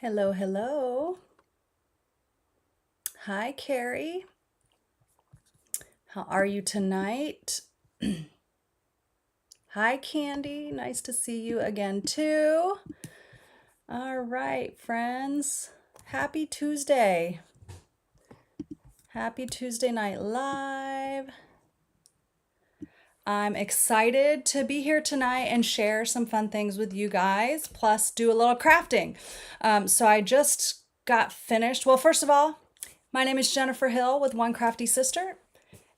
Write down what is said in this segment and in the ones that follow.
Hello, hello. Hi, Carrie. How are you tonight? Hi, Candy. Nice to see you again, too. All right, friends. Happy Tuesday. Happy Tuesday Night Live. I'm excited to be here tonight and share some fun things with you guys, plus do a little crafting. So I just got finished. Well, first of all, my name is Jennifer Hill with One Crafty Sister.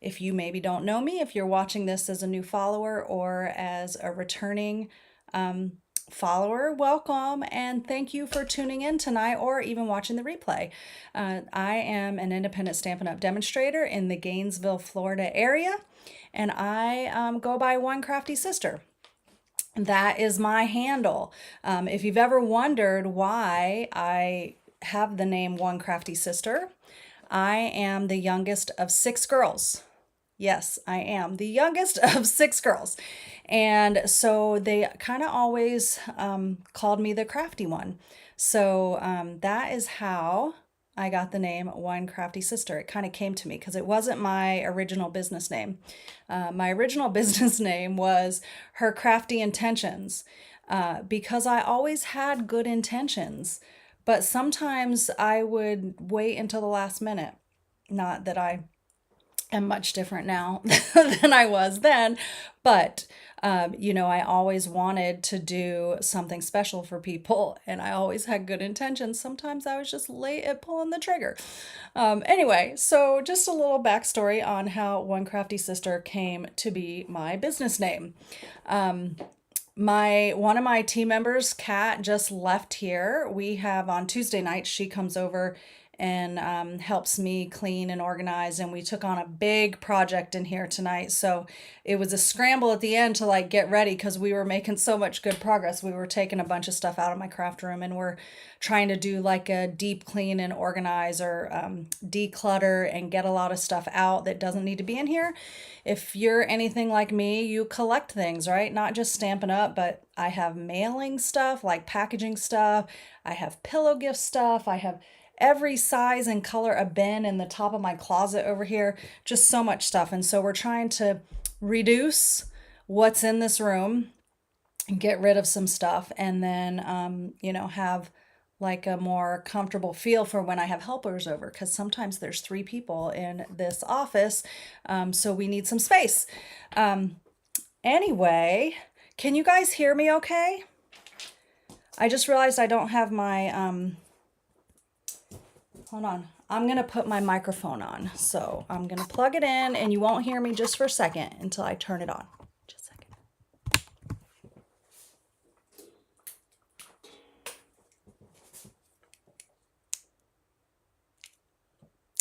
If you maybe don't know me, if you're watching this as a new follower or as a returning follower, welcome and thank you for tuning in tonight or even watching the replay. I am an independent Stampin' Up! Demonstrator in the Gainesville, Florida area, and I go by One Crafty Sister. That is my handle. If you've ever wondered why I have the name One Crafty Sister, I am the youngest of 6 girls. Yes, I am the youngest of 6 girls. And so they kind of always called me the crafty one. So that is how I got the name One Crafty Sister. It kind of came to me because it wasn't my original business name. My original business name was Her Crafty Intentions because I always had good intentions. But sometimes I would wait until the last minute. Not that I am much different now than I was then, but I always wanted to do something special for people and I always had good intentions. Sometimes I was just late at pulling the trigger. Anyway, so just a little backstory on how One Crafty Sister came to be my business name. One of my team members, Kat, just left here. We have on Tuesday nights, she comes over and helps me clean and organize. And we took on a big project in here tonight. So it was a scramble at the end to like get ready because we were making so much good progress. We were taking a bunch of stuff out of my craft room and we're trying to do like a deep clean and organize or declutter and get a lot of stuff out that doesn't need to be in here. If you're anything like me, you collect things, right? Not just Stampin' Up, but I have mailing stuff, like packaging stuff. I have pillow gift stuff. I have every size and color a bin in the top of my closet over here. Just so much stuff. And so we're trying to reduce what's in this room and get rid of some stuff and then, have like a more comfortable feel for when I have helpers over because sometimes there's 3 people in this office. So we need some space. Anyway, can you guys hear me okay? I just realized I don't have my, hold on. I'm going to put my microphone on. So I'm going to plug it in and you won't hear me just for a second until I turn it on. Just a second.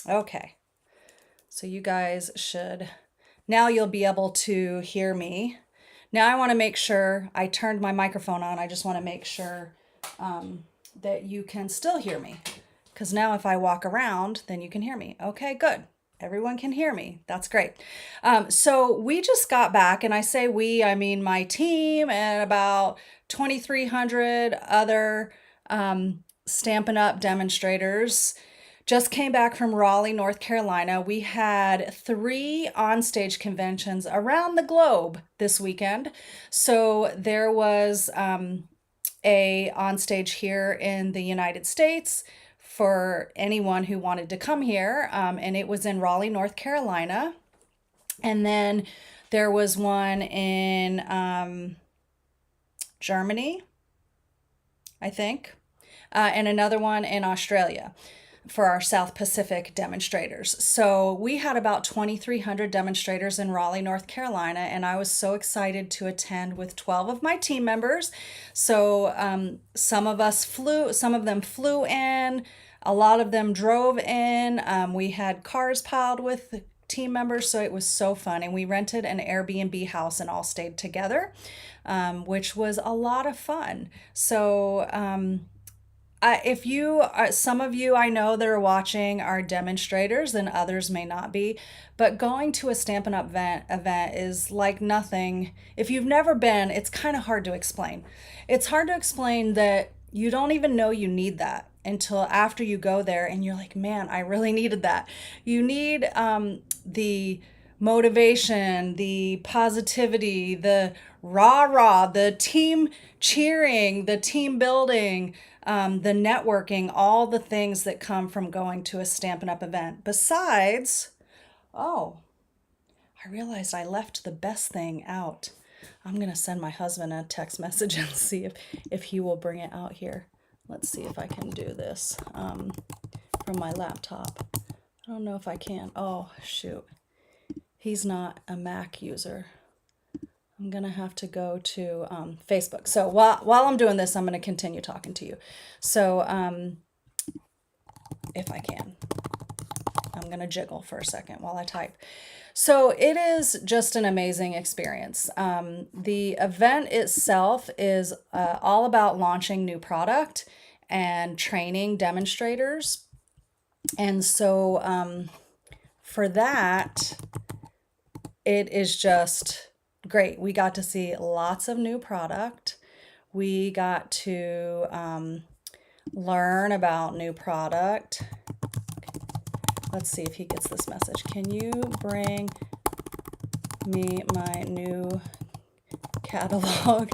Okay. So you guys should, now you'll be able to hear me. Now I want to make sure I turned my microphone on. I just want to make sure that you can still hear me. Because now if I walk around, then you can hear me. Okay, good. Everyone can hear me. That's great. So we just got back, and I say we, I mean my team and about 2,300 other Stampin' Up! Demonstrators just came back from Raleigh, North Carolina. We had 3 onstage conventions around the globe this weekend. So there was a onstage here in the United States for anyone who wanted to come here, and it was in Raleigh, North Carolina. And then there was one in Germany, I think, and another one in Australia for our South Pacific demonstrators. So we had about 2,300 demonstrators in Raleigh, North Carolina, and I was so excited to attend with 12 of my team members. So some of them flew in, a lot of them drove in. We had cars piled with team members, so it was so fun. And we rented an Airbnb house and all stayed together, which was a lot of fun. So if you some of you I know that are watching are demonstrators and others may not be, but going to a Stampin' Up! event is like nothing. If you've never been, it's kind of hard to explain. It's hard to explain that you don't even know you need that until after you go there and you're like, man, I really needed that. You need the motivation, the positivity, the rah-rah, the team cheering, the team building, the networking, all the things that come from going to a Stampin' Up! Event. Besides, oh, I realized I left the best thing out. I'm going to send my husband a text message and see if he will bring it out here. Let's see if I can do this from my laptop. I don't know if I can. Oh, shoot. He's not a Mac user. I'm going to have to go to Facebook. So while I'm doing this, I'm going to continue talking to you. So if I can, I'm going to jiggle for a second while I type. So it is just an amazing experience. The event itself is all about launching new product and training demonstrators. And so for that, it is just great. We got to see lots of new product. We got to learn about new product. Let's see if he gets this message. Can you bring me my new catalog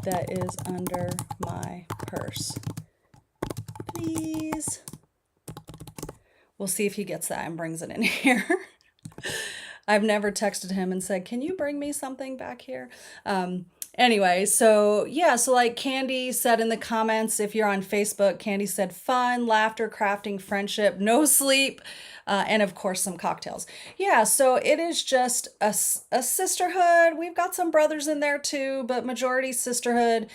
that is under my purse, please? We'll see if he gets that and brings it in here. I've never texted him and said, can you bring me something back here? Anyway, so yeah, so like Candy said in the comments, if you're on Facebook, Candy said fun, laughter, crafting, friendship, no sleep, and of course some cocktails. Yeah, so it is just a sisterhood. We've got some brothers in there too, but majority sisterhood.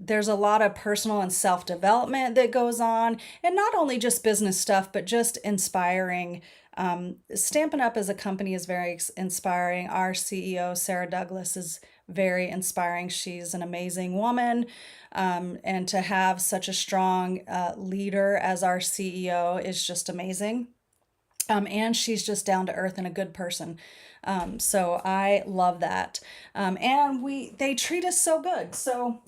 There's a lot of personal and self-development that goes on, and not only just business stuff, but just inspiring. Stampin' Up! As a company is very inspiring. Our CEO, Sarah Douglas, is very inspiring. She's an amazing woman. And to have such a strong leader as our CEO is just amazing. And she's just down to earth and a good person. So I love that. And they treat us so good. So,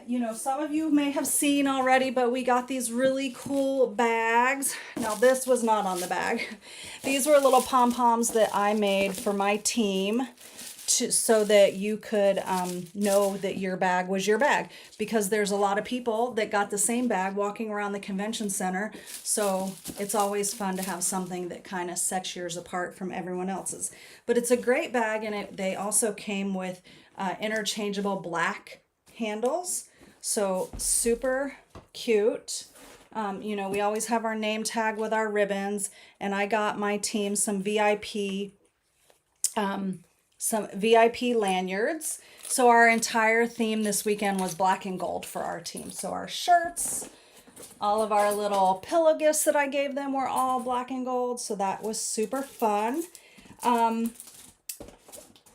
you know, some of you may have seen already, but we got these really cool bags. Now, this was not on the bag. These were little pom-poms that I made for my team so that you could know that your bag was your bag, because there's a lot of people that got the same bag walking around the convention center. So it's always fun to have something that kind of sets yours apart from everyone else's. But it's a great bag, and they also came with interchangeable black handles. So super cute. You know, we always have our name tag with our ribbons, and I got my team some VIP lanyards. So our entire theme this weekend was black and gold for our team. So our shirts, all of our little pillow gifts that I gave them were all black and gold. So that was super fun.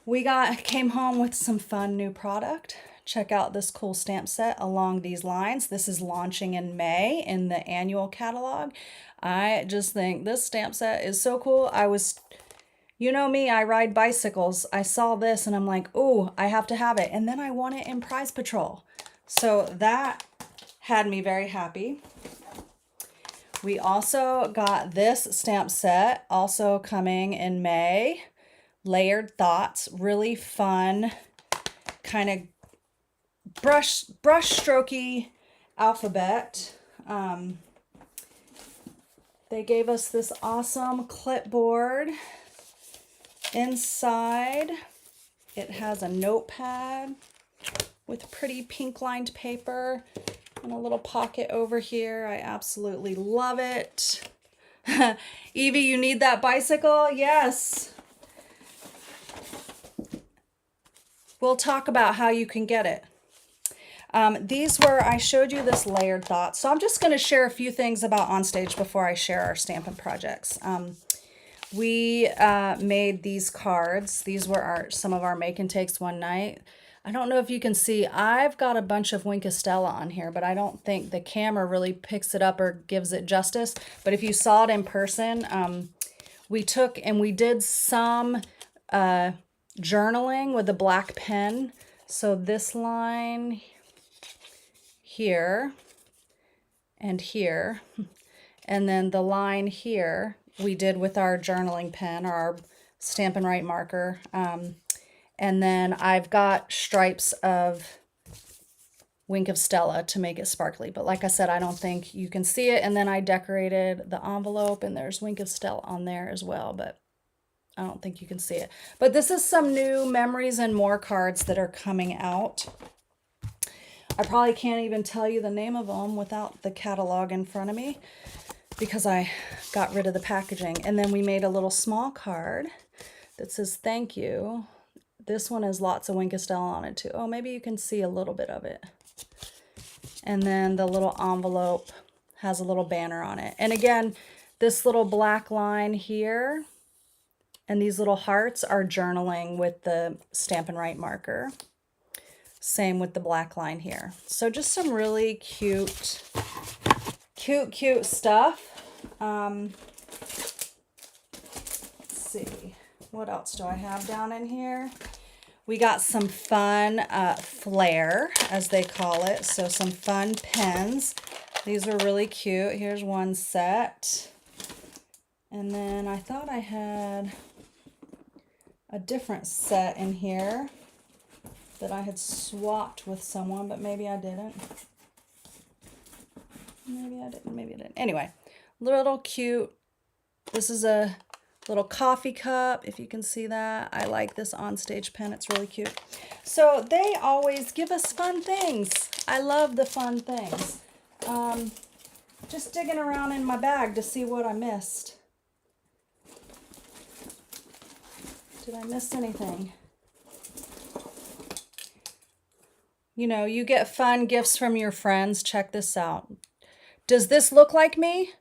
We came home with some fun new product. Check out this cool stamp set along these lines. This is launching in May in the annual catalog. I just think this stamp set is so cool. You know me, I ride bicycles. I saw this and I'm like, oh, I have to have it. And then I won it in Prize Patrol. So that had me very happy. We also got this stamp set, also coming in May. Layered Thoughts, really fun, kind of brush strokey alphabet. They gave us this awesome clipboard. Inside, it has a notepad with pretty pink lined paper and a little pocket over here. I absolutely love it. Evie, you need that bicycle? Yes. We'll talk about how you can get it. I showed you this layered thought. So I'm just going to share a few things about Onstage before I share our Stampin' projects. We made these cards. These were some of our make and takes one night. I don't know if you can see, I've got a bunch of Wink Estella on here, but I don't think the camera really picks it up or gives it justice. But if you saw it in person, we took and we did some journaling with a black pen. So this line here and here. And then the line here we did with our journaling pen or our Stampin' Write marker. And then I've got stripes of Wink of Stella to make it sparkly. But like I said, I don't think you can see it. And then I decorated the envelope and there's Wink of Stella on there as well, but I don't think you can see it. But this is some new Memories and More cards that are coming out. I probably can't even tell you the name of them without the catalog in front of me because I got rid of the packaging. And then we made a little small card that says thank you. This one has lots of Wink of Stella on it too. Oh, maybe you can see a little bit of it. And then the little envelope has a little banner on it. And again, this little black line here and these little hearts are journaling with the Stampin' Write marker. Same with the black line here. So just some really cute stuff. Let's see. What else do I have down in here? We got some fun flair, as they call it. So some fun pens. These were really cute. Here's one set. And then I thought I had a different set in here that I had swapped with someone, but maybe I didn't. Maybe I didn't. Anyway, little cute. This is a little coffee cup, if you can see that. I like this onstage pen. It's really cute. So they always give us fun things. I love the fun things. Just digging around in my bag to see what I missed. Did I miss anything? You know, you get fun gifts from your friends. Check this out. Does this look like me?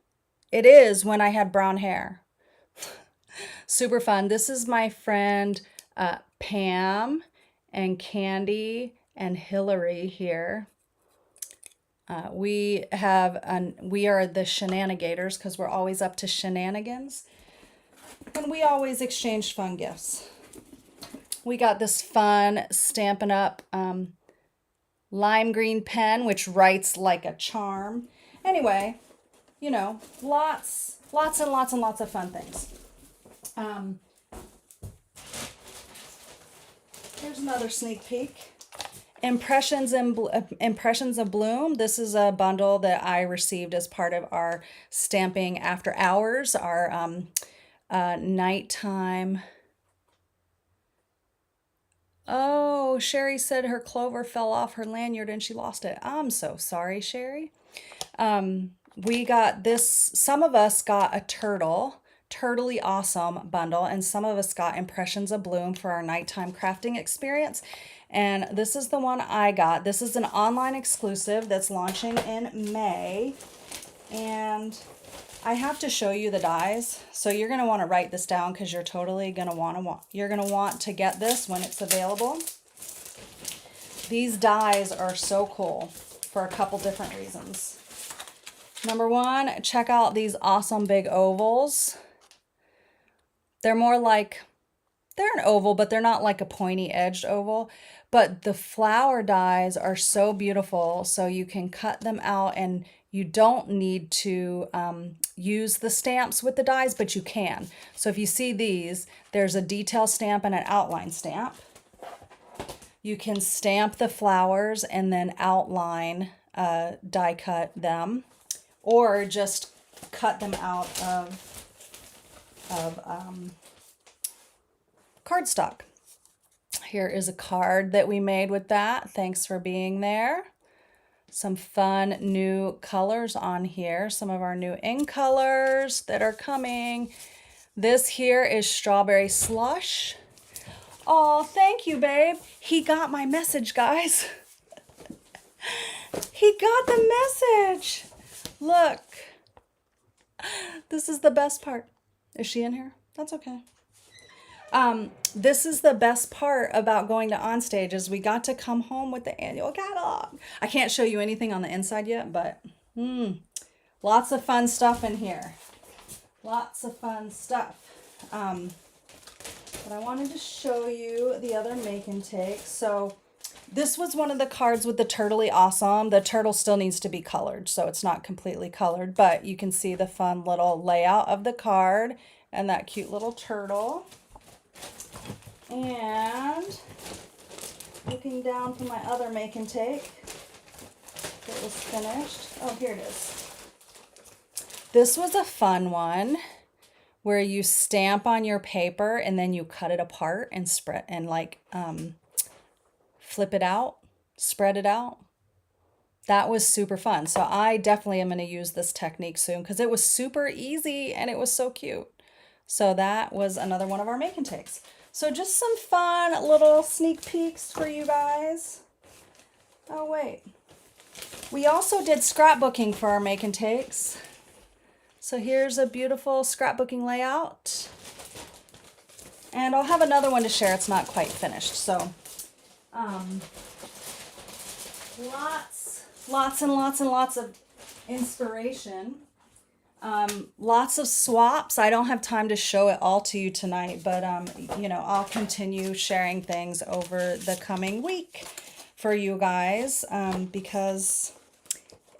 It is when I had brown hair. Super fun. This is my friend Pam and Candy and Hillary here. We are the shenanigators because we're always up to shenanigans. And we always exchange fun gifts. We got this fun Stampin' Up! Lime green pen, which writes like a charm. Anyway, you know, lots and lots of fun things. Here's another sneak peek. Impressions of Bloom. This is a bundle that I received as part of our Stamping After Hours, our nighttime. Oh, Sherry said her clover fell off her lanyard and she lost it. I'm so sorry, Sherry. We got this, some of us got a Turtley Awesome bundle, and some of us got Impressions of Bloom for our nighttime crafting experience. And this is the one I got. This is an online exclusive that's launching in May. And I have to show you the dies. So you're going to want to write this down because you're totally going to want to get this when it's available. These dies are so cool for a couple different reasons. Number one, check out these awesome big ovals. They're more like, they're an oval, but they're not like a pointy edged oval. But the flower dies are so beautiful, so you can cut them out and you don't need to use the stamps with the dies, but you can. So if you see these, there's a detail stamp and an outline stamp. You can stamp the flowers and then outline, die cut them, or just cut them out of cardstock. Here is a card that we made with that. Thanks for being there. Some fun new colors on here. Some of our new ink colors that are coming. This here is Strawberry Slush. Oh, thank you, babe. He got my message, guys. He got the message. Look. This is the best part. Is she in here? That's okay. This is the best part about going to Onstage is we got to come home with the annual catalog. I can't show you anything on the inside yet, but lots of fun stuff in here. Lots of fun stuff. But I wanted to show you the other make and take. So This was one of the cards with the turtley awesome. The turtle still needs to be colored, so it's not completely colored, but you can see the fun little layout of the card and that cute little turtle. And looking down from my other make and take, it was finished. Oh, here it is. This was a fun one where you stamp on your paper and then you cut it apart and spread and like flip it out, spread it out. That was super fun. So I definitely am going to use this technique soon because it was super easy and it was so cute. So that was another one of our make and takes. So just some fun little sneak peeks for you guys. Oh, wait. We also did scrapbooking for our make and takes. So here's a beautiful scrapbooking layout. And I'll have another one to share. It's not quite finished. So lots and lots of inspiration. Lots of swaps. I don't have time to show it all to you tonight, but you know, I'll continue sharing things over the coming week for you guys because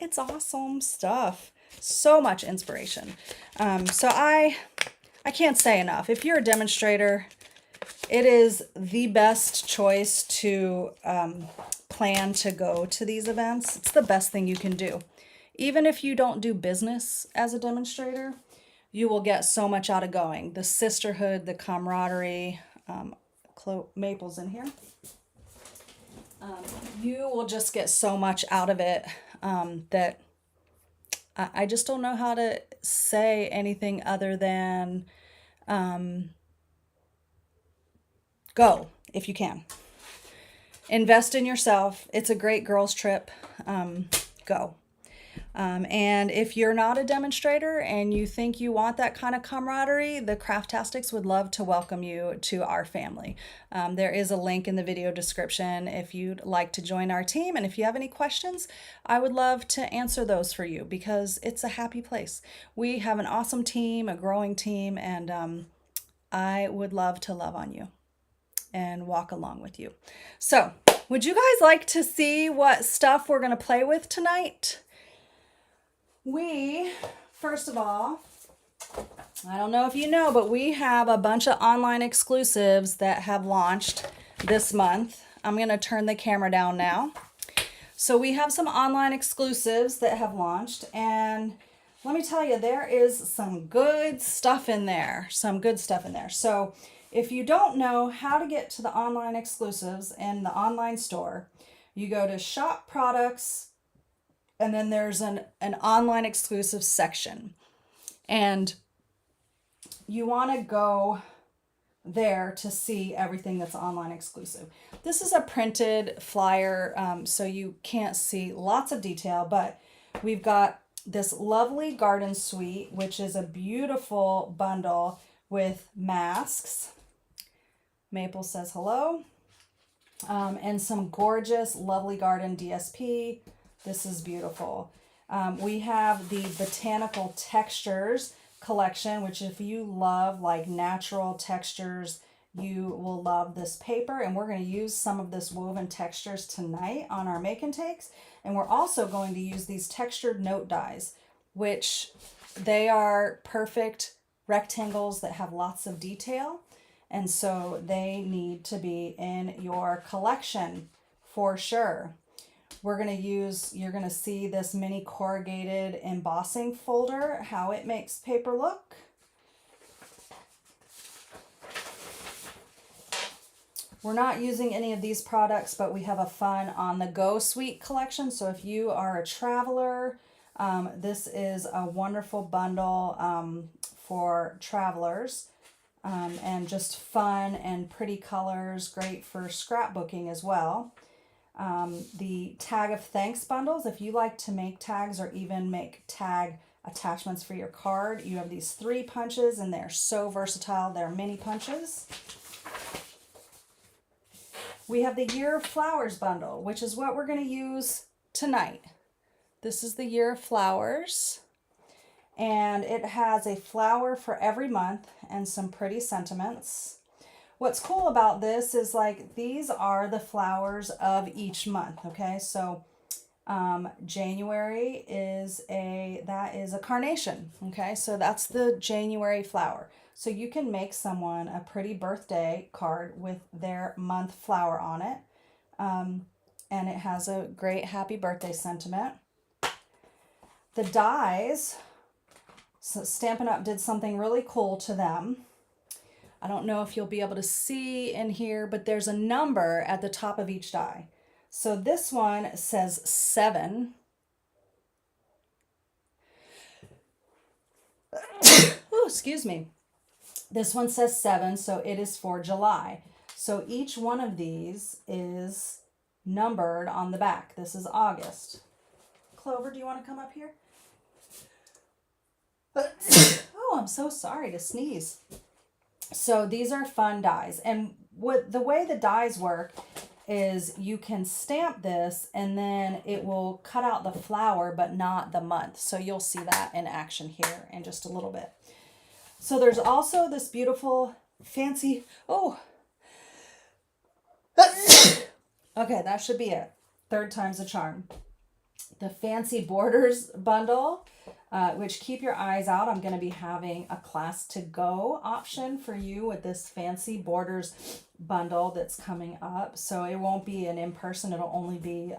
it's awesome stuff. So much inspiration. So I can't say enough. If you're a demonstrator, it is the best choice to plan to go to these events. It's the best thing you can do. Even if you don't do business as a demonstrator, you will get so much out of going. The sisterhood, the camaraderie, Maple's in here. You will just get so much out of it that I just don't know how to say anything other than go if you can. Invest in yourself. It's a great girls' trip. Go. And if you're not a demonstrator and you think you want that kind of camaraderie, the CRAFTastics would love to welcome you to our family. There is a link in the video description if you'd like to join our team. And if you have any questions, I would love to answer those for you because it's a happy place. We have an awesome team, a growing team, and I would love to love on you and walk along with you. So, would you guys like to see what stuff we're going to play with tonight? We, first of all, I don't know if you know, but we have a bunch of online exclusives that have launched this month. I'm going to turn the camera down now. So we have some online exclusives that have launched, and let me tell you, there is some good stuff in there. So if you don't know how to get to the online exclusives in the online store, you go to Shop Products, and then there's an online exclusive section. And you want to go there to see everything that's online exclusive. This is a printed flyer, so you can't see lots of detail, but we've got this lovely garden suite, which is a beautiful bundle with masks. Maple says hello. And some gorgeous, lovely garden DSP. This is beautiful. We have the Botanical Textures collection, which if you love like natural textures, you will love this paper. And we're going to use some of this woven textures tonight on our make and takes. And we're also going to use these textured note dies, which they are perfect rectangles that have lots of detail. And so they need to be in your collection for sure. We're going to use, you're going to see this mini corrugated embossing folder, how it makes paper look. We're not using any of these products, but we have a fun on the go suite collection. So if you are a traveler, this is a wonderful bundle for travelers. And just fun and pretty colors, great for scrapbooking as well. The tag of thanks bundles, if you like to make tags or even make tag attachments for your card, you have these 3 punches and they're so versatile. They're mini punches. We have the Year of Flowers bundle, which is what we're going to use tonight. This is the Year of Flowers. And it has a flower for every month and some pretty sentiments. what's cool about this is like these are the flowers of each month. Okay, so January is a carnation. Okay, so that's the January flower. So you can make someone a pretty birthday card with their month flower on it. And it has a great happy birthday sentiment. The dies, so Stampin' Up! Did something really cool to them. I don't know if you'll be able to see in here, but there's a number at the top of each die. So this one says 7. Oh, excuse me. This one says 7, so it is for July. So each one of these is numbered on the back. This is August. Clover, do you want to come up here? Oh, I'm so sorry to sneeze. So these are fun dies. And what the way the dies work is you can stamp this and then it will cut out the flower but not the month. So you'll see that in action here in just a little bit. So there's also this beautiful fancy, oh, okay, that should be it. Third time's a charm. The Fancy Borders bundle, which keep your eyes out. I'm going to be having a class to go option for you with this Fancy Borders bundle that's coming up. So it won't be an in-person. It'll only be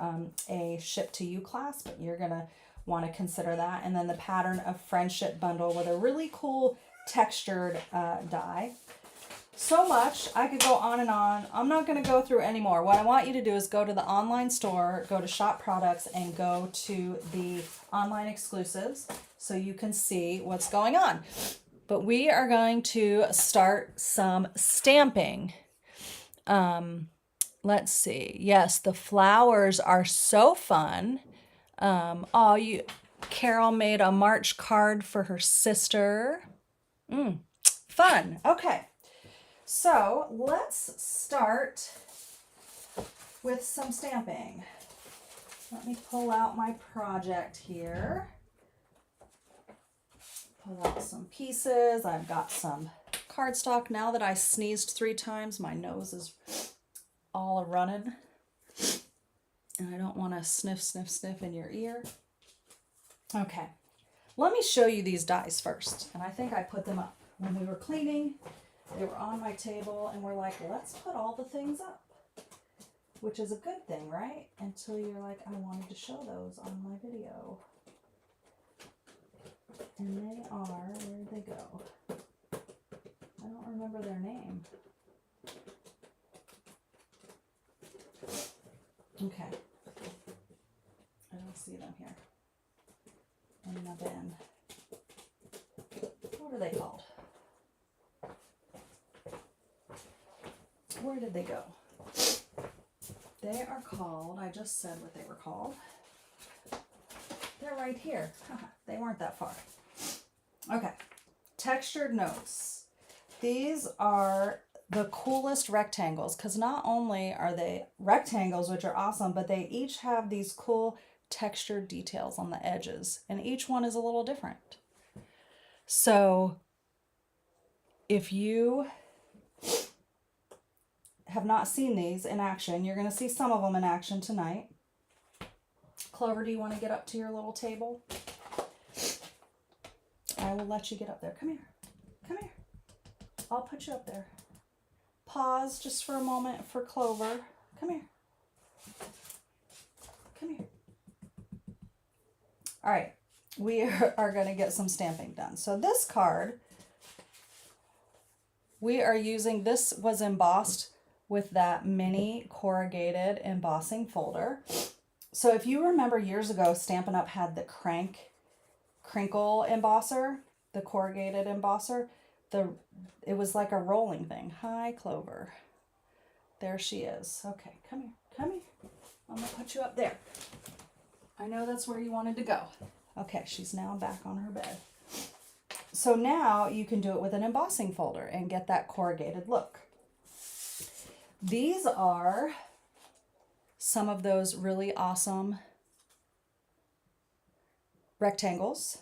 a ship to you class, but you're going to want to consider that. And then the Pattern of Friendship bundle with a really cool textured die. So much. I could go on and on. I'm not going to go through anymore. What I want you to do is go to the online store, go to Shop Products, and go to the online exclusives so you can see what's going on. But we are going to start some stamping. Let's see. Yes, the flowers are so fun. Carol made a March card for her sister. Fun. Okay. So let's start with some stamping. Let me pull out my project here. Pull out some pieces. I've got some cardstock. Now that I sneezed 3 times, my nose is all running. And I don't want to sniff, sniff, sniff in your ear. Okay. Let me show you these dies first. And I think I put them up when we were cleaning. They were on my table and we're like, let's put all the things up, which is a good thing, right? Until you're like, I wanted to show those on my video. And they are, where did they go? I don't remember their name. Okay. I don't see them here. In the bin. What are they called? Where did they go? They are called, I just said what they were called. They're right here. They weren't that far. Okay. Textured notes. These are the coolest rectangles because not only are they rectangles, which are awesome, but they each have these cool textured details on the edges, and each one is a little different. So if you have not seen these in action, you're going to see some of them in action tonight. Clover, do you want to get up to your little table? I will let you get up there. Come here. Come here. I'll put you up there. Pause just for a moment for Clover. Come here. Come here. All right. We are going to get some stamping done. So this card, we are using, this was embossed with that mini corrugated embossing folder. So if you remember years ago, Stampin' Up! Had the crinkle embosser, the corrugated embosser. It was like a rolling thing. Hi, Clover. There she is. Okay, come here. Come here. I'm going to put you up there. I know that's where you wanted to go. Okay, she's now back on her bed. So now you can do it with an embossing folder and get that corrugated look. These are some of those really awesome rectangles.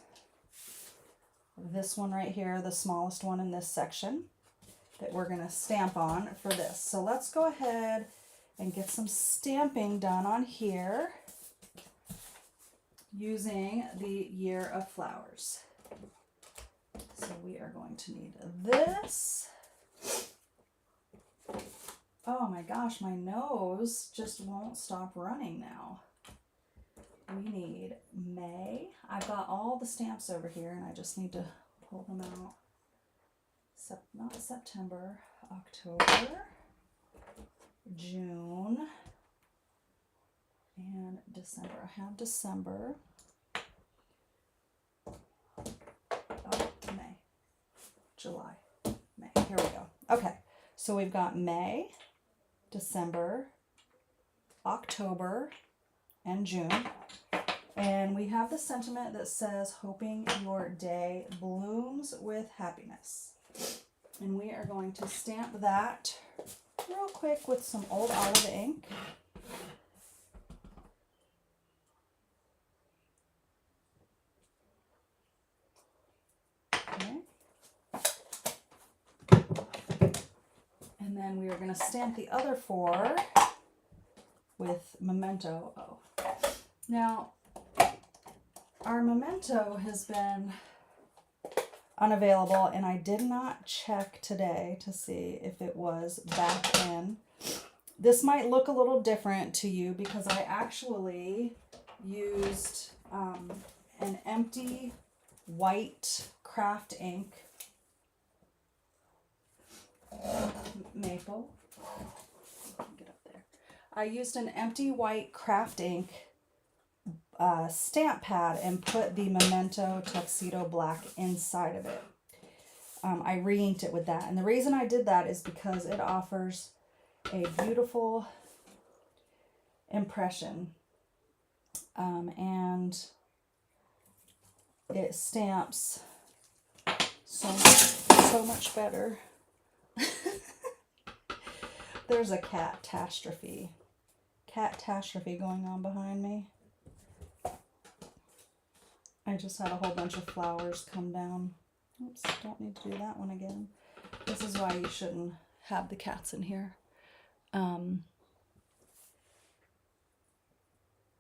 This one right here, the smallest one in this section. that we're going to stamp on for this. So let's go ahead and get some stamping done on here using the Year of Flowers. So we are going to need this. Oh my gosh, my nose just won't stop running now. We need May. I've got all the stamps over here and I just need to pull them out. Not September, October, June, and December. I have December. Oh, May, July, May. Here we go. Okay, so we've got May, December, October, and June. And we have the sentiment that says, hoping your day blooms with happiness. And we are going to stamp that real quick with some old olive ink. Okay. And then we are going to stamp the other 4 with Memento. Oh. Now, our Memento has been unavailable, and I did not check today to see if it was back in. This might look a little different to you because I actually used an empty white craft ink maple. Get up there. I used an empty white craft ink stamp pad and put the Memento Tuxedo Black inside of it. I re-inked it with that. And the reason I did that is because it offers a beautiful impression. And it stamps so much better. There's a catastrophe going on behind me. I just had a whole bunch of flowers come down. Oops, don't need to do that one again. This is why you shouldn't have the cats in here. All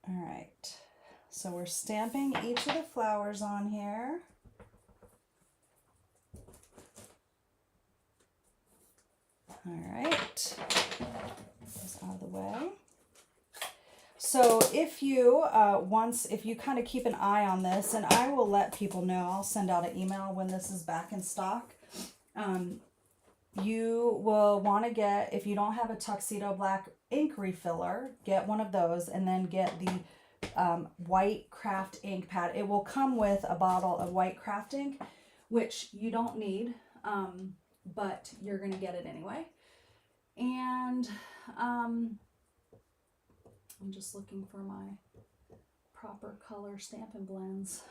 right, so we're stamping each of the flowers on here. All right, this out of the way. So if you, if you kind of keep an eye on this, and I will let people know, I'll send out an email when this is back in stock. You will want to get, if you don't have a Tuxedo Black ink refiller, get one of those, and then get the white craft ink pad. It will come with a bottle of white craft ink, which you don't need, but you're going to get it anyway. And I'm just looking for my proper color Stampin' Blends.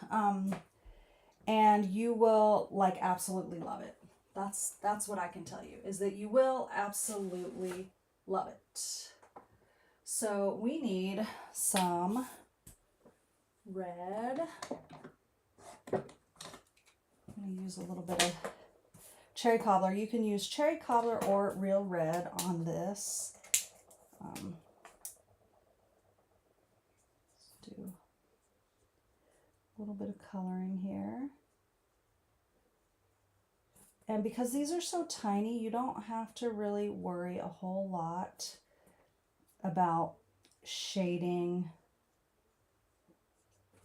And you will like absolutely love it. That's what I can tell you, is that you will absolutely love it. So we need some red. I'm going to use a little bit of cherry cobbler. You can use cherry cobbler or real red on this. Let's do a little bit of coloring here. And because these are so tiny, you don't have to really worry a whole lot about shading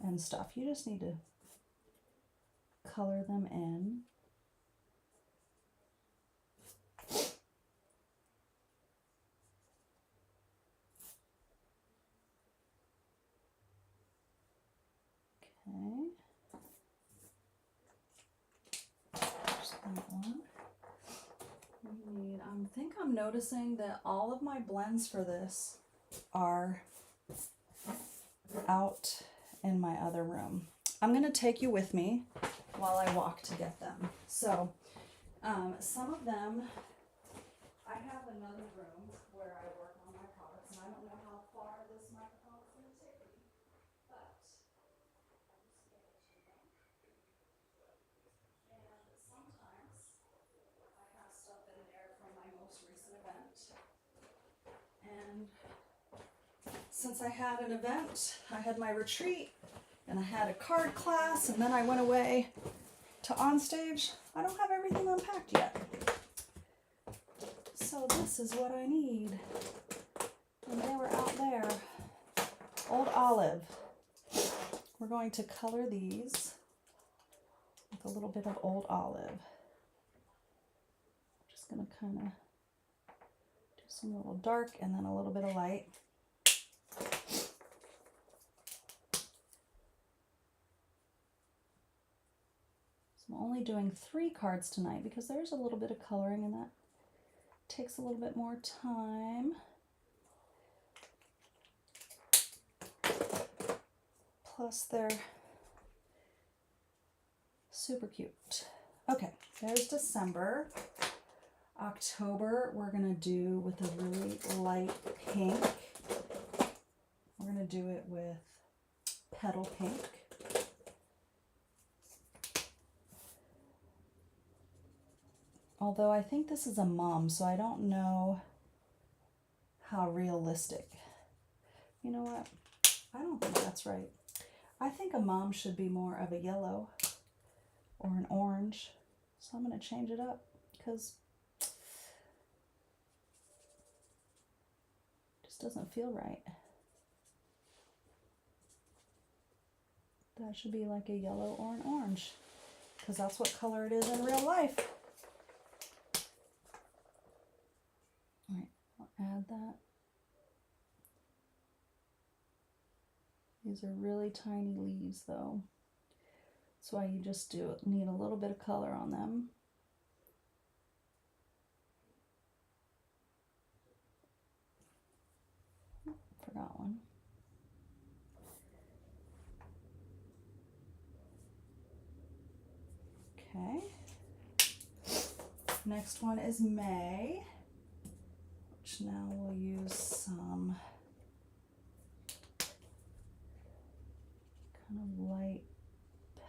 and stuff. You just need to color them in. Okay. That one. We need, I think I'm noticing that all of my blends for this are out in my other room. I'm going to take you with me while I walk to get them. So some of them, I have another room where I work on my products, and I don't know how far this microphone is going to take me, but I'll just give it to you. And sometimes I have stuff in there an event. And since I had an event, I had my retreat, and I had a card class, and then I went away to onstage. I don't have everything unpacked yet. So this is what I need. And they were out there. Old Olive. We're going to color these with a little bit of Old Olive. Just going to kind of do some little dark and then a little bit of light. So I'm only doing 3 cards tonight because there's a little bit of coloring and that takes a little bit more time. Plus they're super cute. Okay, there's December. October we're gonna do with a really light pink. We're gonna do it with Petal Pink. Although I think this is a mom, so I don't know how realistic. You know what? I don't think that's right. I think a mom should be more of a yellow or an orange. So I'm going to change it up because it just doesn't feel right. That should be like a yellow or an orange because that's what color it is in real life. All right, I'll add that. These are really tiny leaves though. That's why you just need a little bit of color on them. Oh, forgot one. Okay. Next one is May, which now we'll use some kind of light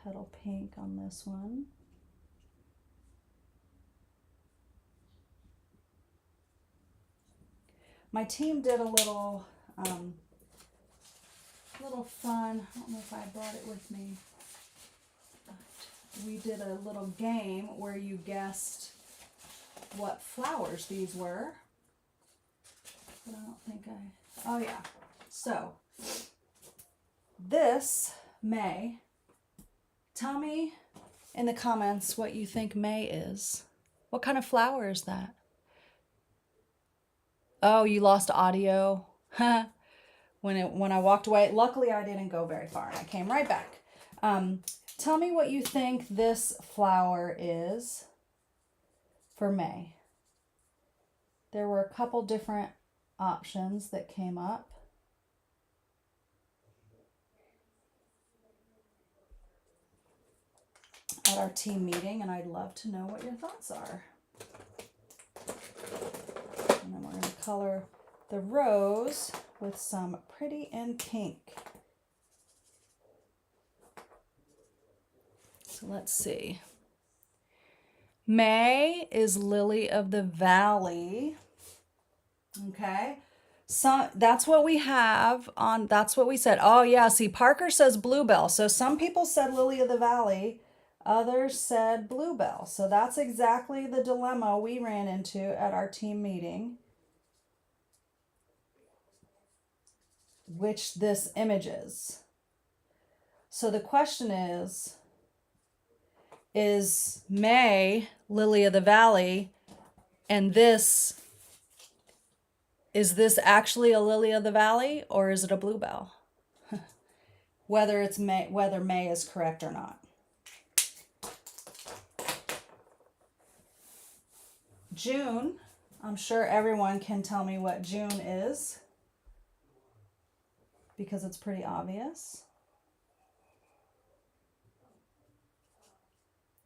petal pink on this one. My team did a little fun. I don't know if I brought it with me. But we did a little game where you guessed what flowers these were. But I don't think oh yeah. So this May, tell me in the comments what you think May is. What kind of flower is that? Oh, you lost audio. Huh. When I walked away, luckily I didn't go very far and I came right back. Tell me what you think this flower is for May. There were a couple different options that came up. At our team meeting, and I'd love to know what your thoughts are. And then we're going to color the rose with some Pretty in Pink. So let's see. May is Lily of the Valley. Okay. So that's what we have on, that's what we said. Oh yeah, see, Parker says Bluebell. So some people said Lily of the Valley. Others said Bluebell. So that's exactly the dilemma we ran into at our team meeting. Which this image is. So the question is May Lily of the Valley, and is this actually a Lily of the Valley or is it a Bluebell? Whether May is correct or not. June, I'm sure everyone can tell me what June is because it's pretty obvious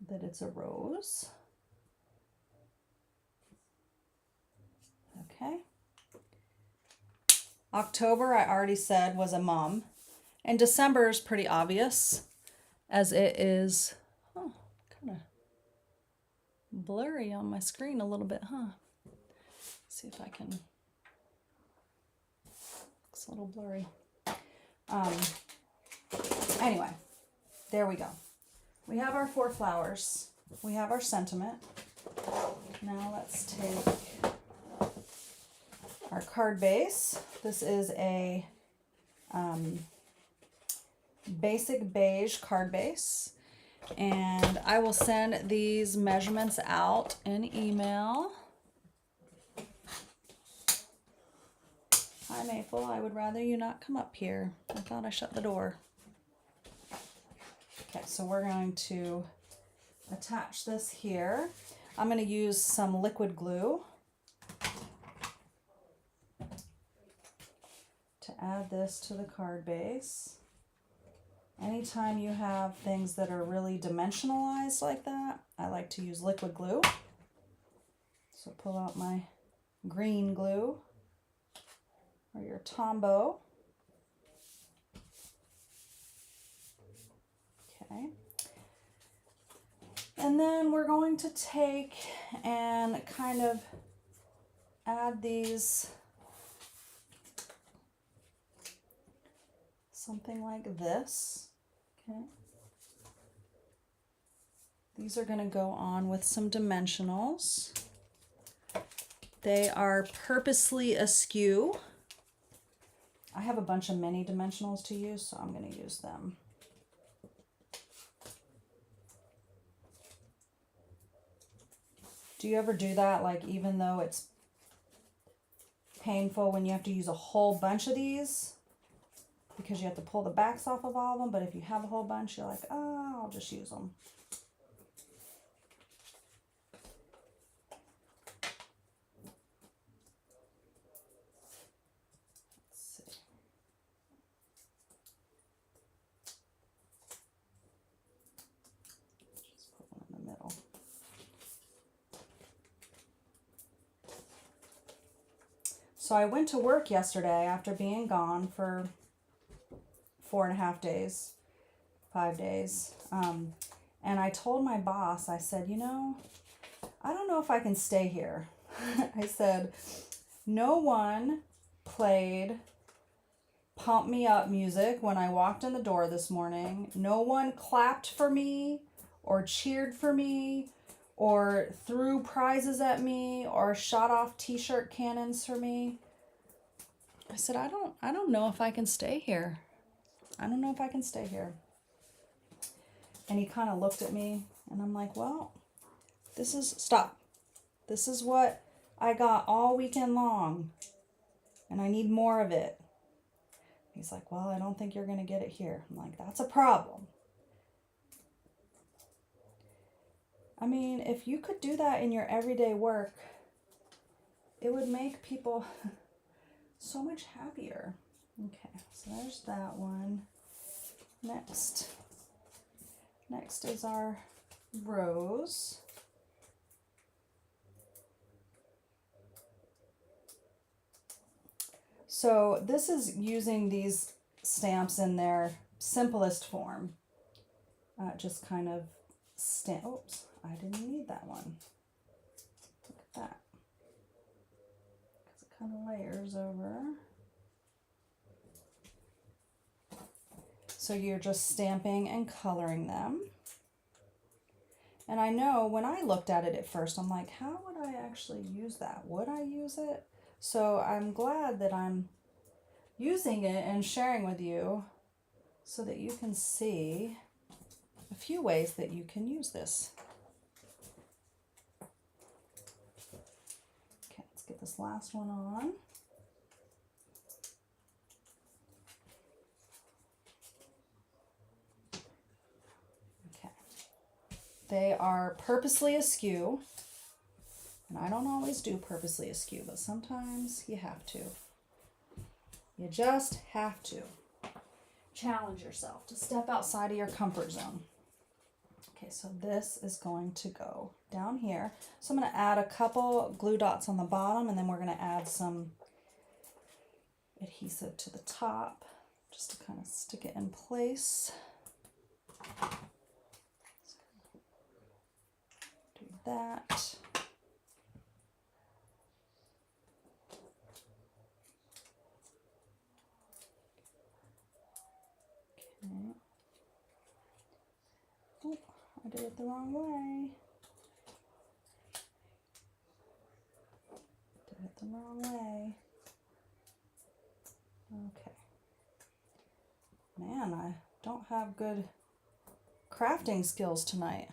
that it's a rose. Okay. October, I already said, was a mum. And December is pretty obvious as it is, kind of blurry on my screen a little bit, huh? see if I can, looks a little blurry. Anyway, there we go. We have our 4 flowers. We have our sentiment. Now let's take our card base. This is a basic beige card base. And I will send these measurements out in email. Hi, Maple. I would rather you not come up here. I thought I shut the door. Okay, so we're going to attach this here. I'm going to use some liquid glue to add this to the card base. Anytime you have things that are really dimensionalized like that, I like to use liquid glue. So pull out my green glue or your Tombow. Okay. And then we're going to take and kind of add these something like this. Okay. These are going to go on with some dimensionals. They are purposely askew. I have a bunch of mini dimensionals to use, so I'm going to use them. Do you ever do that, like even though it's painful when you have to use a whole bunch of these because you have to pull the backs off of all of them, but if you have a whole bunch, you're like, oh, I'll just use them. Let's see. Just put one in the middle. So I went to work yesterday after being gone for 4.5 days, 5 days. And I told my boss, I said, you know, I don't know if I can stay here. I said, no one played pump me up music when I walked in the door this morning. No one clapped for me or cheered for me or threw prizes at me or shot off t-shirt cannons for me. I said, I don't know if I can stay here. I don't know if I can stay here. And he kind of looked at me and I'm like, well, stop. This is what I got all weekend long and I need more of it. He's like, well, I don't think you're going to get it here. I'm like, that's a problem. I mean, if you could do that in your everyday work, it would make people so much happier. Okay, so there's that one. Next is our rose. So this is using these stamps in their simplest form. Just kind of stamp. Oops, I didn't need that one. Look at that. Because it kind of layers over. So you're just stamping and coloring them. And I know when I looked at it at first, I'm like, how would I actually use that? Would I use it? So I'm glad that I'm using it and sharing with you so that you can see a few ways that you can use this. Okay, let's get this last one on. Okay. They are purposely askew. And I don't always do purposely askew, but sometimes you have to. You just have to challenge yourself to step outside of your comfort zone. Okay, so this is going to go down here. So I'm going to add a couple glue dots on the bottom, and then we're going to add some adhesive to the top just to kind of stick it in place. Do that. I did it the wrong way. Did it the wrong way. Okay. Man, I don't have good crafting skills tonight.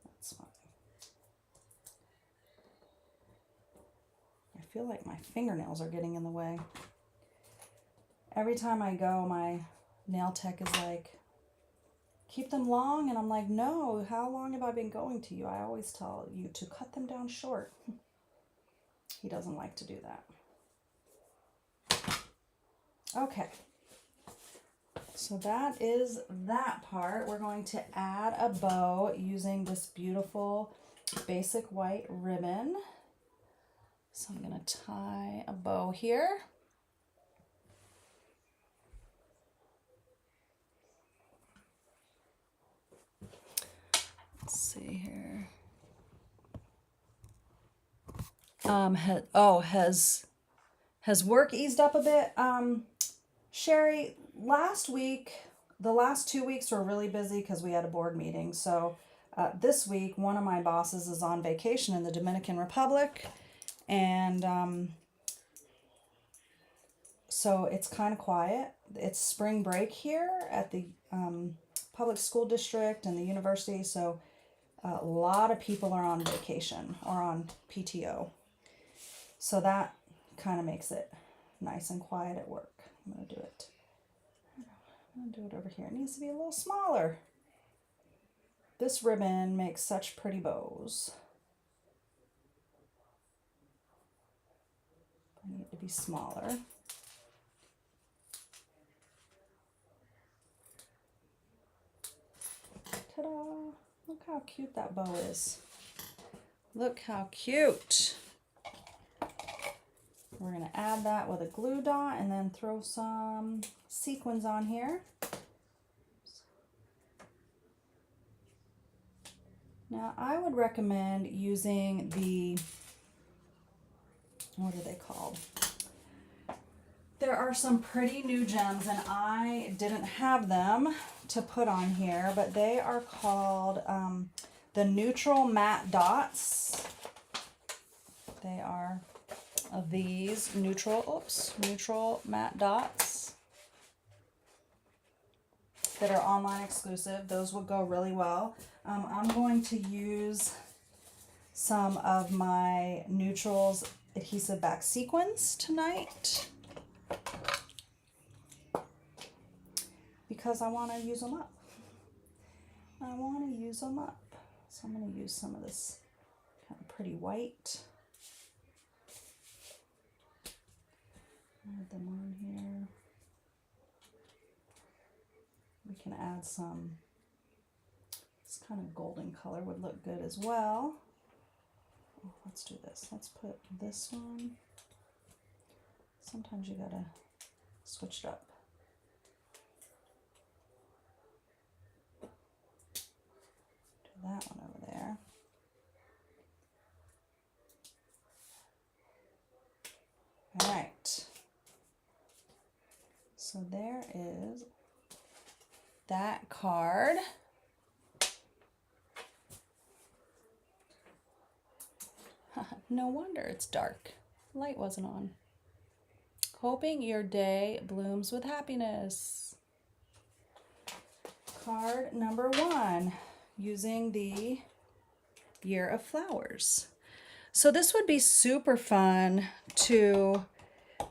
That's fine. I feel like my fingernails are getting in the way. Every time I go, my nail tech is like, keep them long, and I'm like, no, how long have I been going to you? I always tell you to cut them down short. He doesn't like to do that. Okay, so that is that part. We're going to add a bow using this beautiful basic white ribbon. So I'm going to tie a bow here. Let's see here. Has work eased up a bit? Sherry, the last 2 weeks were really busy because we had a board meeting. So this week, one of my bosses is on vacation in the Dominican Republic. And so it's kind of quiet. It's spring break here at the public school district and the university. So a lot of people are on vacation or on PTO. So that kind of makes it nice and quiet at work. I'm going to do it. I'm going to do it over here. It needs to be a little smaller. This ribbon makes such pretty bows. I need it to be smaller. Ta-da! Look how cute that bow is. Look how cute. We're going to add that with a glue dot and then throw some sequins on here. Now I would recommend using the, what are they called? There are some pretty new gems and I didn't have them to put on here, but they are called the neutral matte dots. They are these neutral matte dots that are online exclusive. Those would go really well. I'm going to use some of my Neutrals adhesive back sequins tonight because I want to use them up. I want to use them up. So I'm going to use some of this kind of pretty white. Add them on here. We can add some, this kind of golden color would look good as well. Oh, let's do this. Let's put this one. Sometimes you gotta switch it up. Do that one over there. All right. So there is that card. No wonder it's dark. Light wasn't on. Hoping your day blooms with happiness. Card number 1, using the Year of Flowers. So this would be super fun to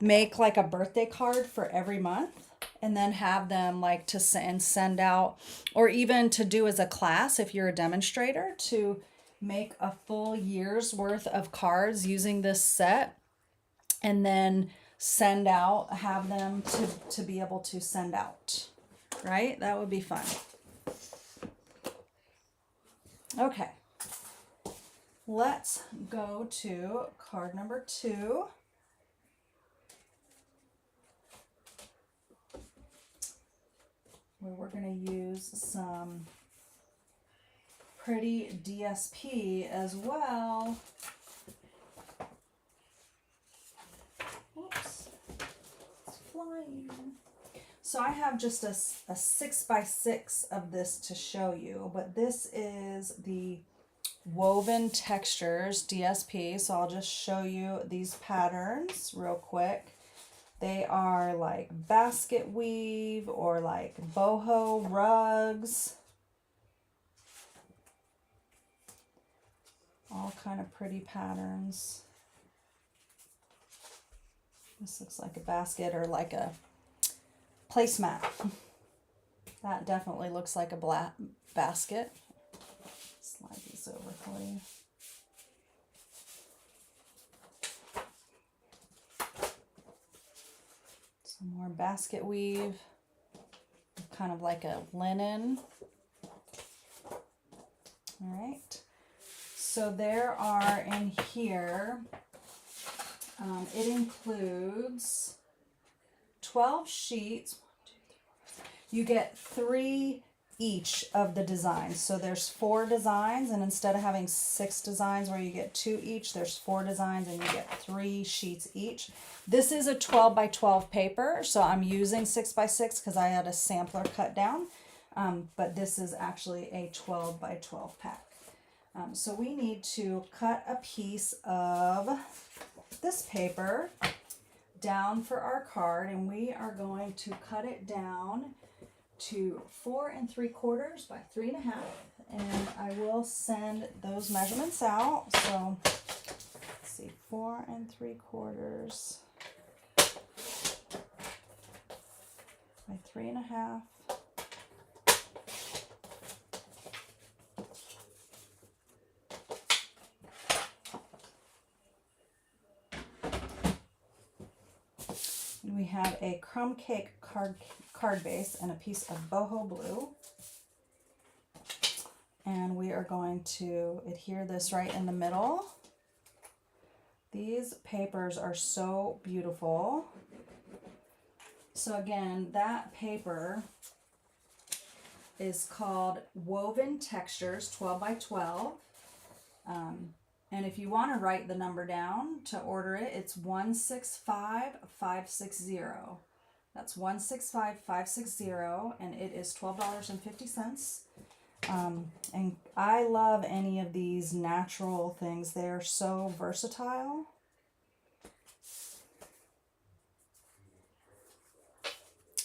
make like a birthday card for every month and then have them like to send out, or even to do as a class if you're a demonstrator, to make a full year's worth of cards using this set and then send out, have them to be able to send out, right? That would be fun. Okay, let's go to card number 2. Where we're going to use some pretty DSP as well. Whoops, it's flying. So I have just a 6x6 of this to show you, but this is the Woven Textures DSP. So I'll just show you these patterns real quick. They are like basket weave or like boho rugs. All kind of pretty patterns. This looks like a basket or like a placemat. That definitely looks like a black basket. Slide these over for you. Some more basket weave, kind of like a linen. All right. So there are in here, it includes 12 sheets. You get 3 each of the designs. So there's 4 designs, and instead of having 6 designs where you get 2 each, there's 4 designs and you get 3 sheets each. This is a 12 by 12 paper, so I'm using 6 by 6 because I had a sampler cut down, but this is actually a 12 by 12 pack. So we need to cut a piece of this paper down for our card, and we are going to cut it down to 4 3/4 by 3 1/2, and I will send those measurements out. So let's see, 4 3/4 by 3 1/2. We have a crumb cake card base and a piece of boho blue. And we are going to adhere this right in the middle. These papers are so beautiful. So again, that paper is called Woven Textures 12 by 12. And if you want to write the number down to order it, it's 165560. That's 165560, and it is $12.50. And I love any of these natural things. They're so versatile.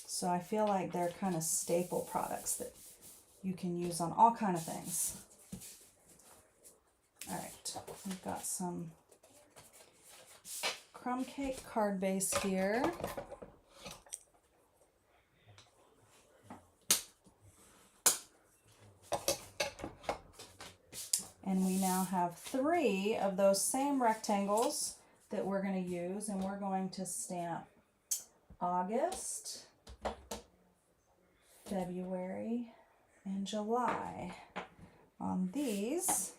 So I feel like they're kind of staple products that you can use on all kind of things. All right, we've got some crumb cake card base here. And we now have 3 of those same rectangles that we're going to use, and we're going to stamp August, February, and July on these.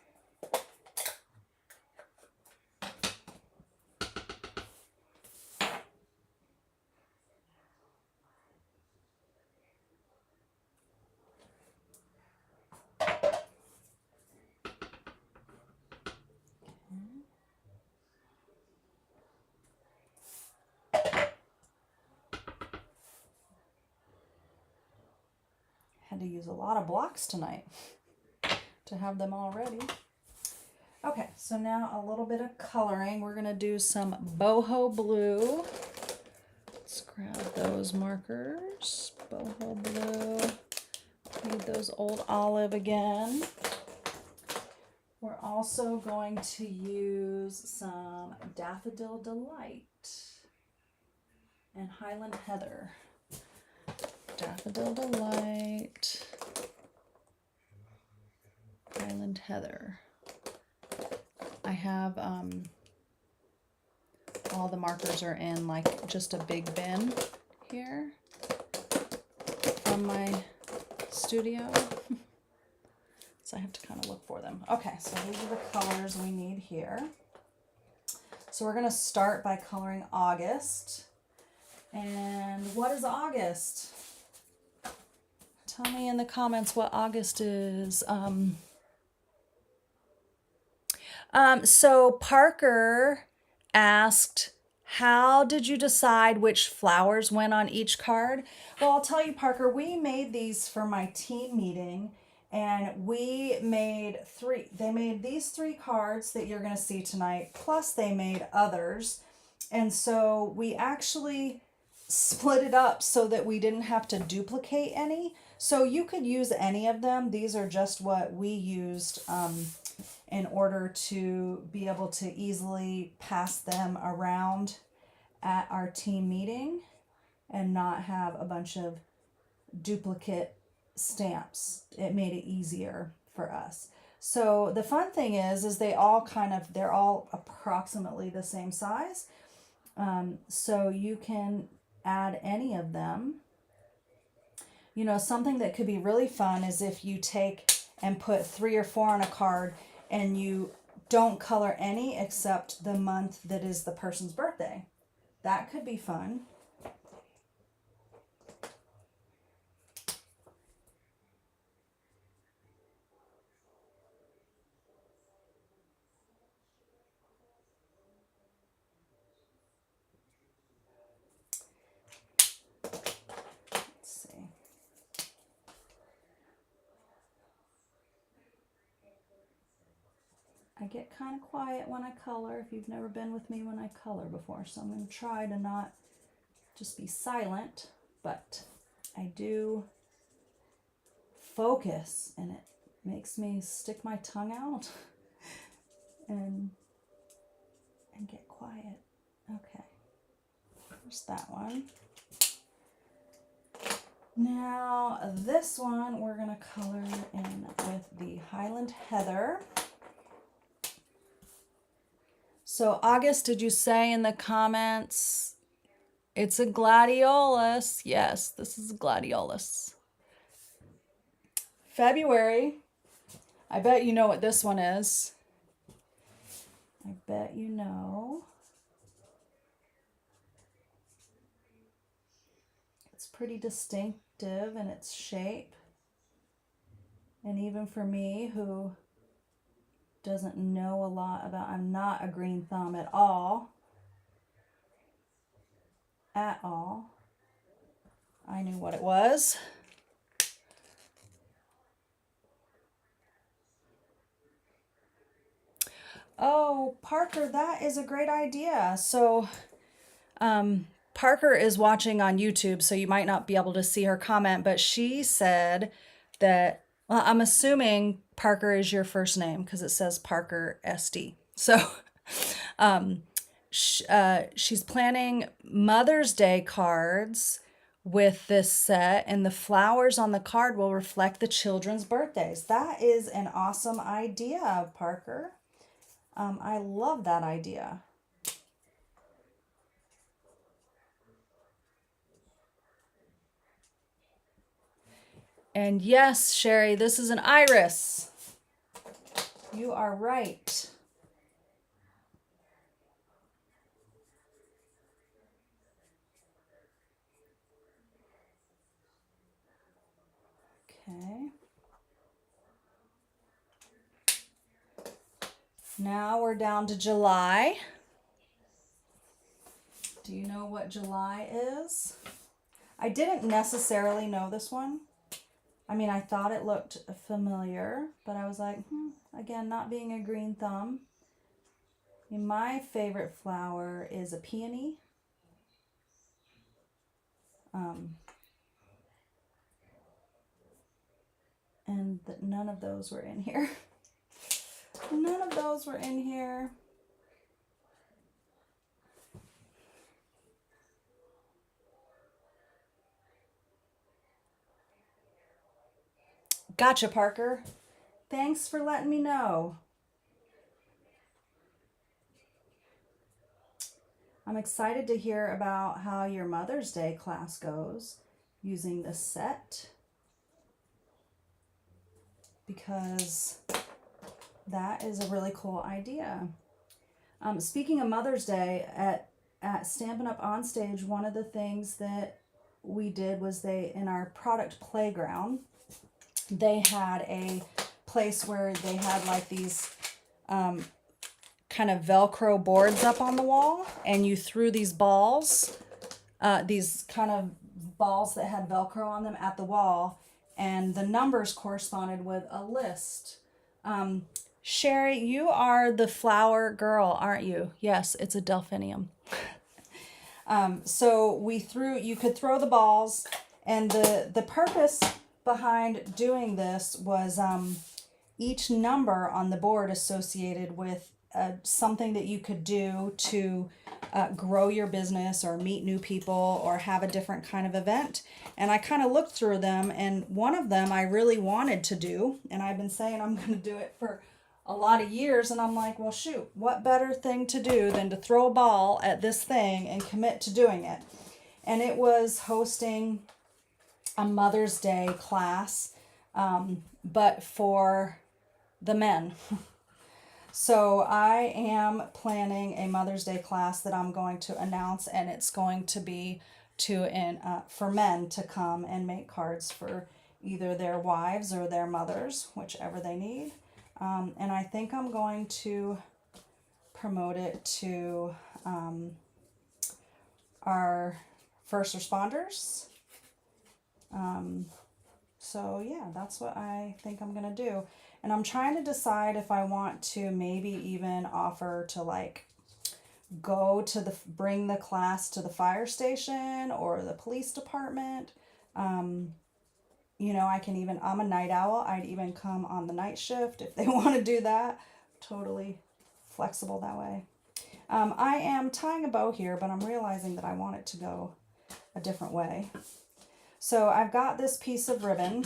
Had to use a lot of blocks tonight to have them all ready. Okay, so now a little bit of coloring. We're going to do some boho blue. Let's grab those markers. Boho blue. Need those old olive again. We're also going to use some Daffodil Delight and Highland Heather. Daffodil Delight, Highland Heather. I have all the markers are in like just a big bin here from my studio. So I have to kind of look for them. Okay, so these are the colors we need here. So we're going to start by coloring August. And what is August? Tell me in the comments what August is. So Parker asked How did you decide which flowers went on each card? Well, I'll tell you, Parker, we made these for my team meeting, and we made three. They made these three cards that you're going to see tonight, plus they made others. And so we actually split it up so that we didn't have to duplicate any. So you could use any of them. These are just what we used in order to be able to easily pass them around at our team meeting and not have a bunch of duplicate stamps. It made it easier for us. So the fun thing is they're all approximately the same size. So you can add any of them. You know, something that could be really fun is if you take and put 3 or 4 on a card and you don't color any except the month that is the person's birthday. That could be fun. Let's see. I get kind of quiet when I color, if you've never been with me when I color before, so I'm going to try to not just be silent, but I do focus, and it makes me stick my tongue out and get quiet. Okay, there's that one. Now this one we're going to color in with the Highland Heather. So August, did you say in the comments it's a gladiolus? Yes, this is a gladiolus. February, I bet you know what this one is. I bet you know. It's pretty distinctive in its shape. And even for me, who doesn't know a lot about, I'm not a green thumb at all. At all. I knew what it was. Oh, Parker, that is a great idea. So, Parker is watching on YouTube, so you might not be able to see her comment, but she said that, well, I'm assuming Parker is your first name because it says Parker SD. So, she's planning Mother's Day cards with this set, and the flowers on the card will reflect the children's birthdays. That is an awesome idea, Parker. I love that idea. And yes, Sherry, this is an iris. You are right. Okay. Now we're down to July. Do you know what July is? I didn't necessarily know this one. I mean, I thought it looked familiar, but I was like, again, not being a green thumb. I mean, my favorite flower is a peony. And none of those were in here. None of those were in here. Gotcha, Parker. Thanks for letting me know. I'm excited to hear about how your Mother's Day class goes using this set, because that is a really cool idea. Speaking of Mother's Day, at Stampin' Up! On Stage, one of the things that we did was in our product playground, they had a place where they had like these kind of Velcro boards up on the wall, and you threw these balls, these kind of balls that had Velcro on them at the wall, and the numbers corresponded with a list. Sherry, you are the flower girl, aren't you? Yes, it's a delphinium. So you could throw the balls, and the purpose behind doing this was each number on the board associated with something that you could do to grow your business or meet new people or have a different kind of event. And I kind of looked through them, and one of them I really wanted to do, and I've been saying I'm going to do it for a lot of years, and I'm like, well, shoot, what better thing to do than to throw a ball at this thing and commit to doing it? And it was hosting a Mother's Day class, but for the men. So I am planning a Mother's Day class that I'm going to announce, and it's going to be for men to come and make cards for either their wives or their mothers, whichever they need. And I think I'm going to promote it to our first responders. So yeah, that's what I think I'm going to do. And I'm trying to decide if I want to maybe even offer to like bring the class to the fire station or the police department. You know, I'm a night owl. I'd even come on the night shift if they want to do that. Totally flexible that way. I am tying a bow here, but I'm realizing that I want it to go a different way. So I've got this piece of ribbon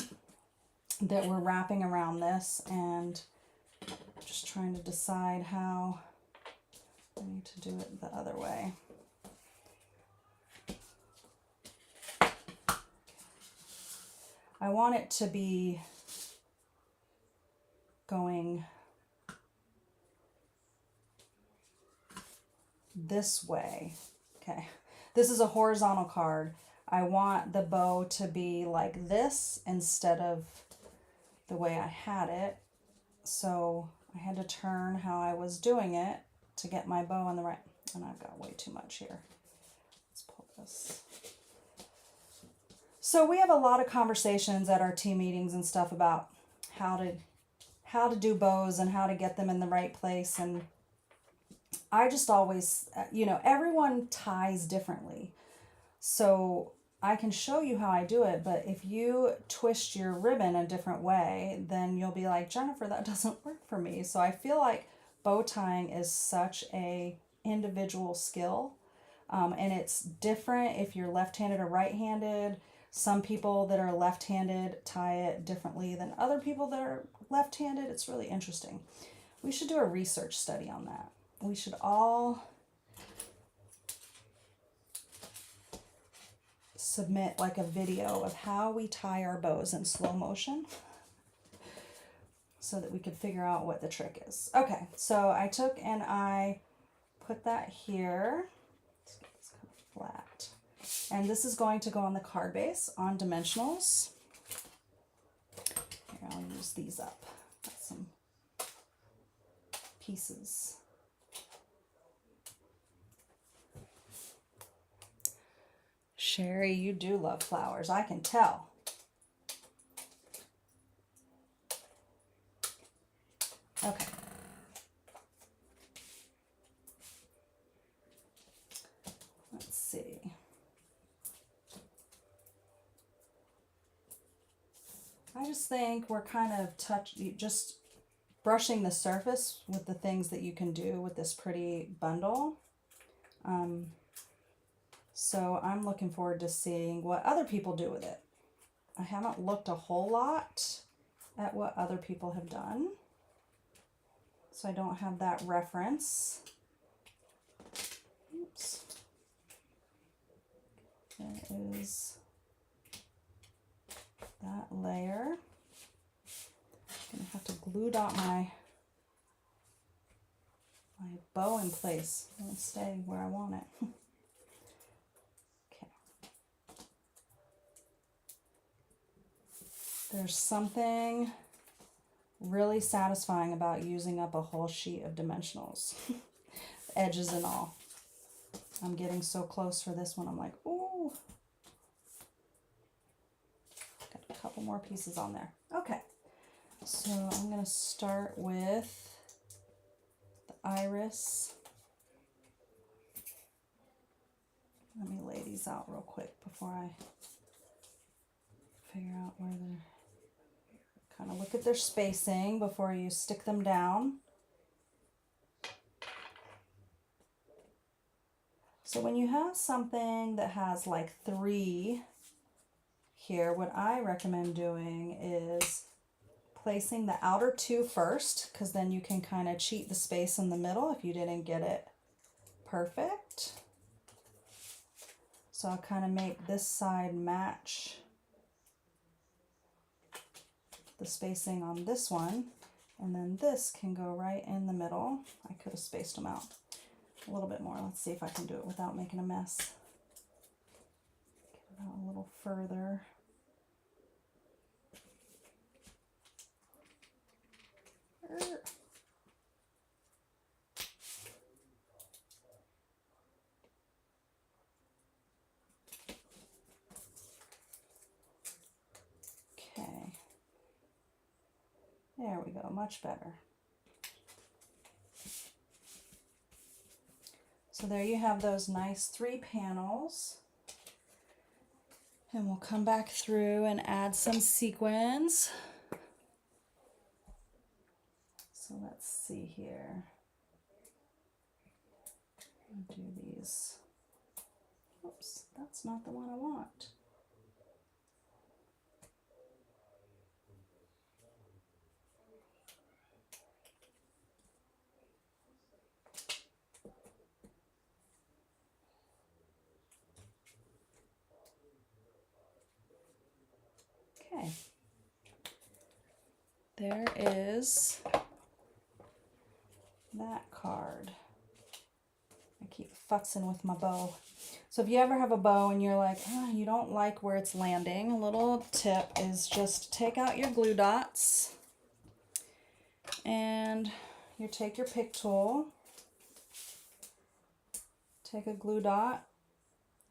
that we're wrapping around this, and just trying to decide how I need to do it the other way. I want it to be going this way. Okay, this is a horizontal card. I want the bow to be like this instead of the way I had it. So I had to turn how I was doing it to get my bow on the right. And I've got way too much here. Let's pull this. So we have a lot of conversations at our team meetings and stuff about how to do bows and how to get them in the right place. And I just always, everyone ties differently. So I can show you how I do it, but if you twist your ribbon a different way, then you'll be like, Jennifer, that doesn't work for me. So I feel like bow tying is such a individual skill. And it's different if you're left-handed or right-handed. Some people that are left-handed tie it differently than other people that are left-handed. It's really interesting. We should do a research study on that. We should all submit like a video of how we tie our bows in slow motion so that we could figure out what the trick is. Okay, so I took and I put that here. Let's get this kind of flat. And this is going to go on the card base on dimensionals. Here, I'll use these up. Got some pieces. Sherry, you do love flowers. I can tell. Okay. Let's see. I just think we're kind of just brushing the surface with the things that you can do with this pretty bundle. So I'm looking forward to seeing what other people do with it. I haven't looked a whole lot at what other people have done, so I don't have that reference. Oops. There is that layer. I'm gonna have to glue dot my bow in place. It won't stay where I want it. There's something really satisfying about using up a whole sheet of dimensionals, edges and all. I'm getting so close for this one. I'm like, ooh. Got a couple more pieces on there. Okay, so I'm going to start with the iris. Let me lay these out real quick before I figure out where they're. Kind of look at their spacing before you stick them down. So when you have something that has like 3 here, what I recommend doing is placing the outer 2 first, because then you can kind of cheat the space in the middle if you didn't get it perfect. So I'll kind of make this side match the spacing on this one, and then this can go right in the middle. I could have spaced them out a little bit more. Let's see if I can do it without making a mess. Get it out a little further. Okay. There we go, much better. So there you have those nice 3 panels. And we'll come back through and add some sequins. So let's see here. I'll do these. Oops, that's not the one I want. Okay, there is that card. I keep futzing with my bow. So if you ever have a bow and you're like, oh, you don't like where it's landing, a little tip is just take out your glue dots and you take your pick tool, take a glue dot,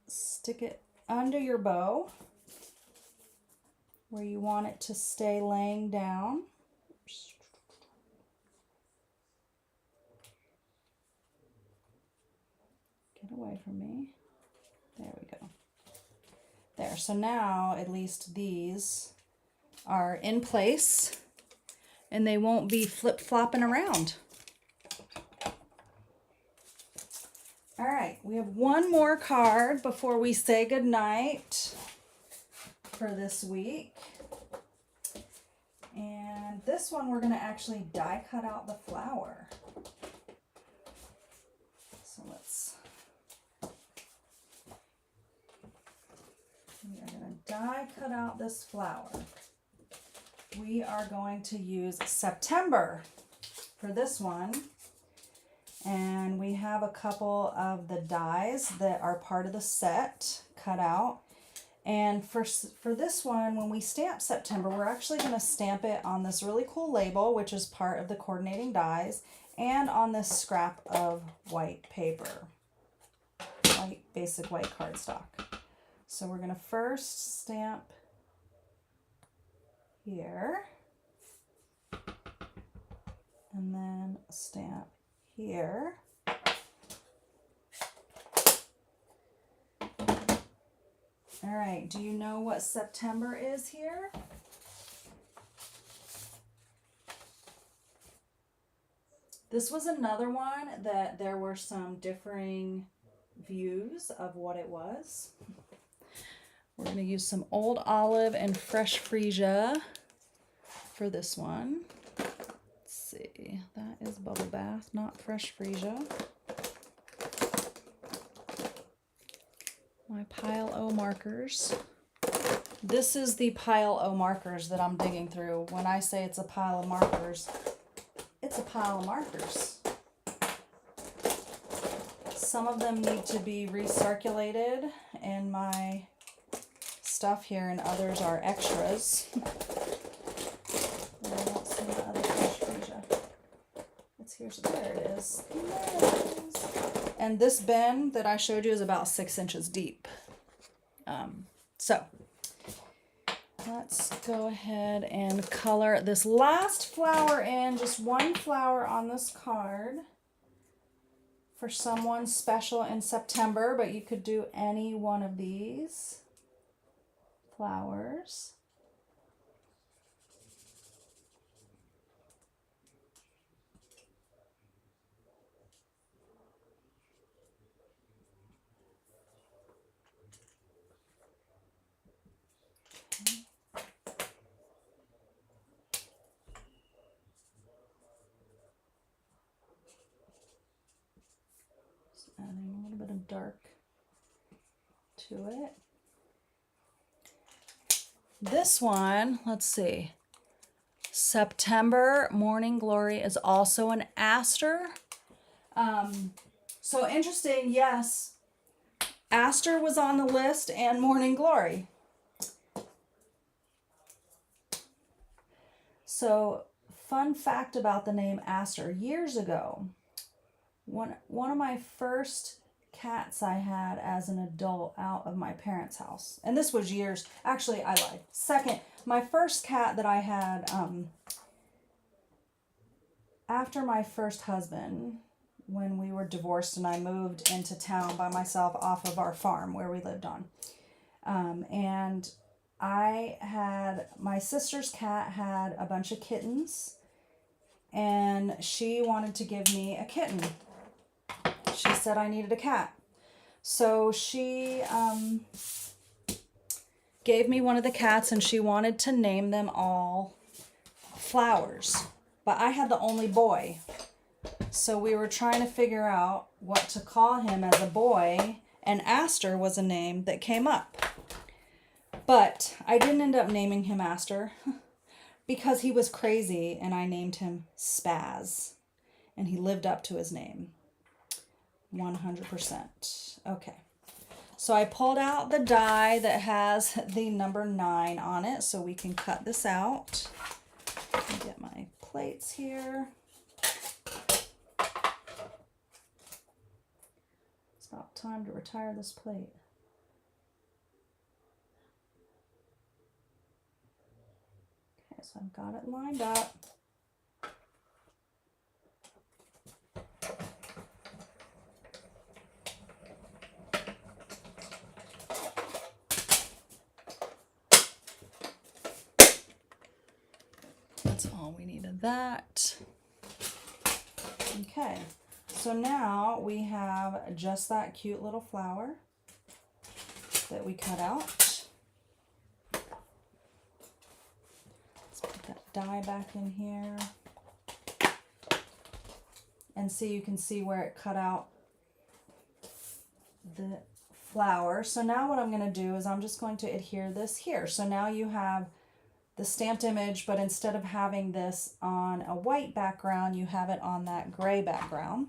stick it under your bow where you want it to stay laying down. Get away from me. There we go. There, so now at least these are in place and they won't be flip-flopping around. All right, we have one more card before we say goodnight for this week. And this one we're going to actually die cut out the flower. So we are going to die cut out this flower. We are going to use September for this one. And we have a couple of the dies that are part of the set cut out. And for this one, when we stamp September, we're actually going to stamp it on this really cool label, which is part of the coordinating dies, and on this scrap of white paper, basic white cardstock. So we're going to first stamp here, and then stamp here. All right, do you know what September is here? This was another one that there were some differing views of what it was. We're going to use some Old Olive and Fresh Freesia for this one. Let's see, that is Bubble Bath, not Fresh Freesia. My Pile O markers. This is the Pile O markers that I'm digging through. When I say it's a pile of markers, it's a pile of markers. Some of them need to be recirculated in my stuff here, and others are extras. I don't see my other Here's, there it is. And this bin that I showed you is about 6 inches deep. So let's go ahead and color this last flower in, just one flower on this card for someone special in September, but you could do any one of these flowers. Adding a little bit of dark to it. This one, let's see. September Morning Glory is also an aster. So interesting, yes. Aster was on the list and Morning Glory. So, fun fact about the name Aster. Years ago, one of my first cats I had as an adult out of my parents' house, and this was years, actually I lied. Second, my first cat that I had after my first husband, when we were divorced and I moved into town by myself off of our farm where we lived on. And I had, my sister's cat had a bunch of kittens and she wanted to give me a kitten. She said I needed a cat. So she gave me one of the cats and she wanted to name them all flowers. But I had the only boy. So we were trying to figure out what to call him as a boy, and Aster was a name that came up. But I didn't end up naming him Aster because he was crazy and I named him Spaz. And he lived up to his name. 100%. Okay. So I pulled out the die that has the number 9 on it so we can cut this out. Let me get my plates here. It's about time to retire this plate. Okay, so I've got it lined up. That's all we need of that. Okay, so now we have just that cute little flower that we cut out. Let's put that die back in here. And see, you can see where it cut out the flower. So now what I'm going to do is I'm just going to adhere this here. So now you have the stamped image, but instead of having this on a white background, you have it on that gray background,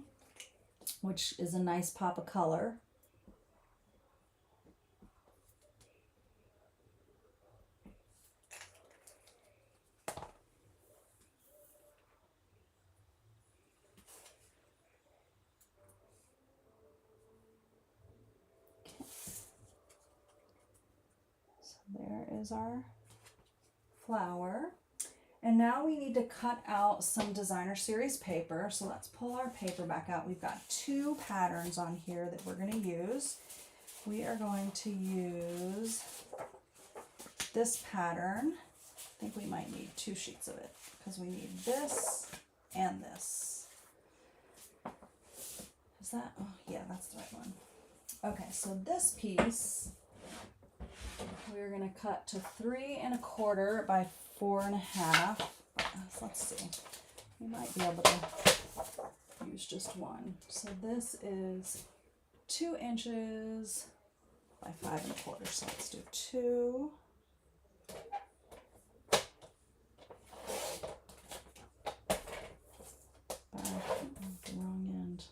which is a nice pop of color. Okay. So there is our flower. And now we need to cut out some designer series paper. So let's pull our paper back out. We've got 2 patterns on here that we're going to use. We are going to use this pattern. I think we might need 2 sheets of it because we need this and this. Is that? Oh, yeah, that's the right one. Okay, so this piece we're going to cut to 3 1/4 by 4 1/2. Let's see. We might be able to use just one. So this is 2 inches by 5 1/4. So let's do 2. By the wrong end.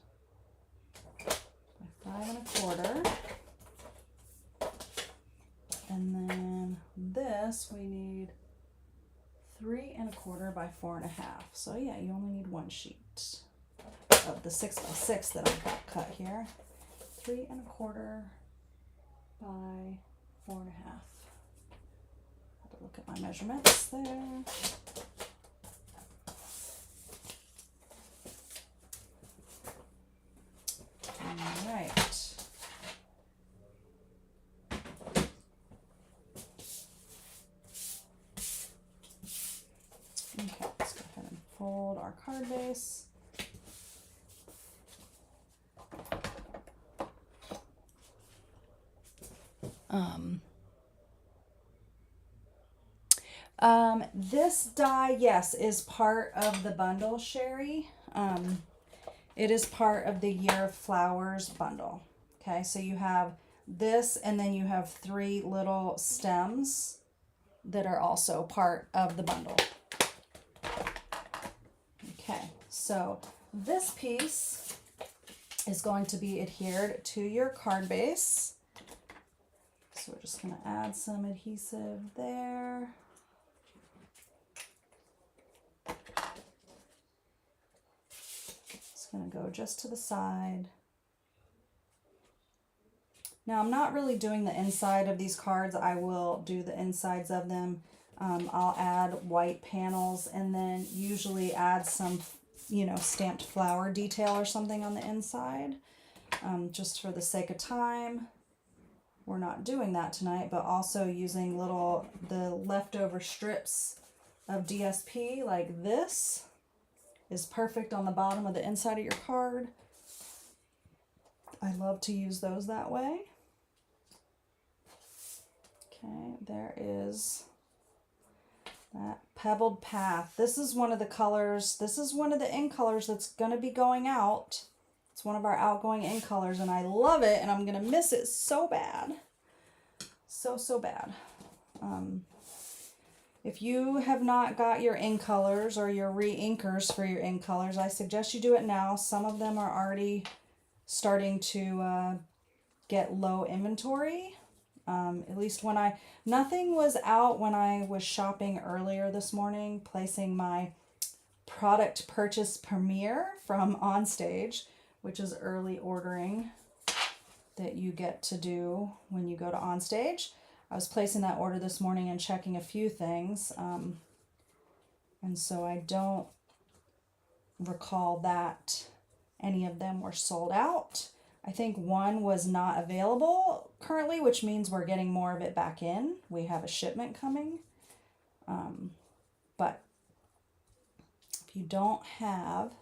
By 5 1/4. And then this we need 3 1/4 by 4 1/2. So yeah, you only need 1 sheet. of the 6x6 that I've got cut here. 3 1/4 by 4 1/2. Have to look at my measurements there. All right. Okay, let's go ahead and fold our card base. This die, yes, is part of the bundle, Sherry. It is part of the Year of Flowers bundle. Okay, so you have this, and then you have 3 little stems that are also part of the bundle. Okay, so this piece is going to be adhered to your card base. So we're just going to add some adhesive there. It's going to go just to the side. Now I'm not really doing the inside of these cards. I will do the insides of them. I'll add white panels and then usually add some, you know, stamped flower detail or something on the inside. Just for the sake of time, we're not doing that tonight, but also using the leftover strips of DSP like this is perfect on the bottom of the inside of your card. I love to use those that way. Okay, there is that Pebbled Path. This is one of the colors. This is one of the in colors that's going to be going out. It's one of our outgoing in colors, and I love it, and I'm going to miss it so bad. So bad. If you have not got your in colors or your re-inkers for your in colors, I suggest you do it now. Some of them are already starting to get low inventory. At least nothing was out when I was shopping earlier this morning, placing my product purchase premiere from OnStage, which is early ordering that you get to do when you go to OnStage. I was placing that order this morning and checking a few things, and so I don't recall that any of them were sold out. I think one was not available currently, which means we're getting more of it back in. We have a shipment coming. But if you don't have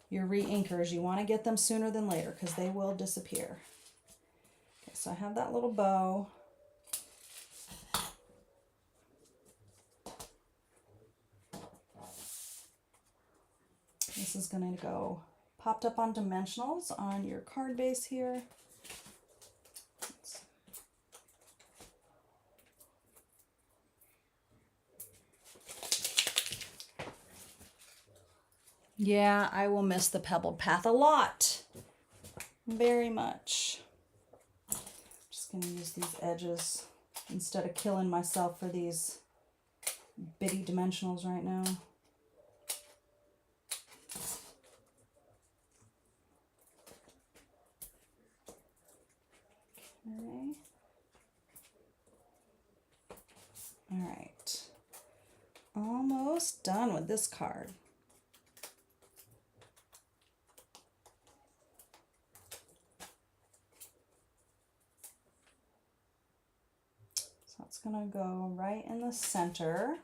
your re-inkers, you want to get them sooner than later because they will disappear. Okay, so I have that little bow. This is going to go popped up on dimensionals on your card base here. Yeah, I will miss the Pebbled Path a lot. Very much. Just going to use these edges instead of killing myself for these bitty dimensionals right now. Okay. All right. Almost done with this card. So it's going to go right in the center.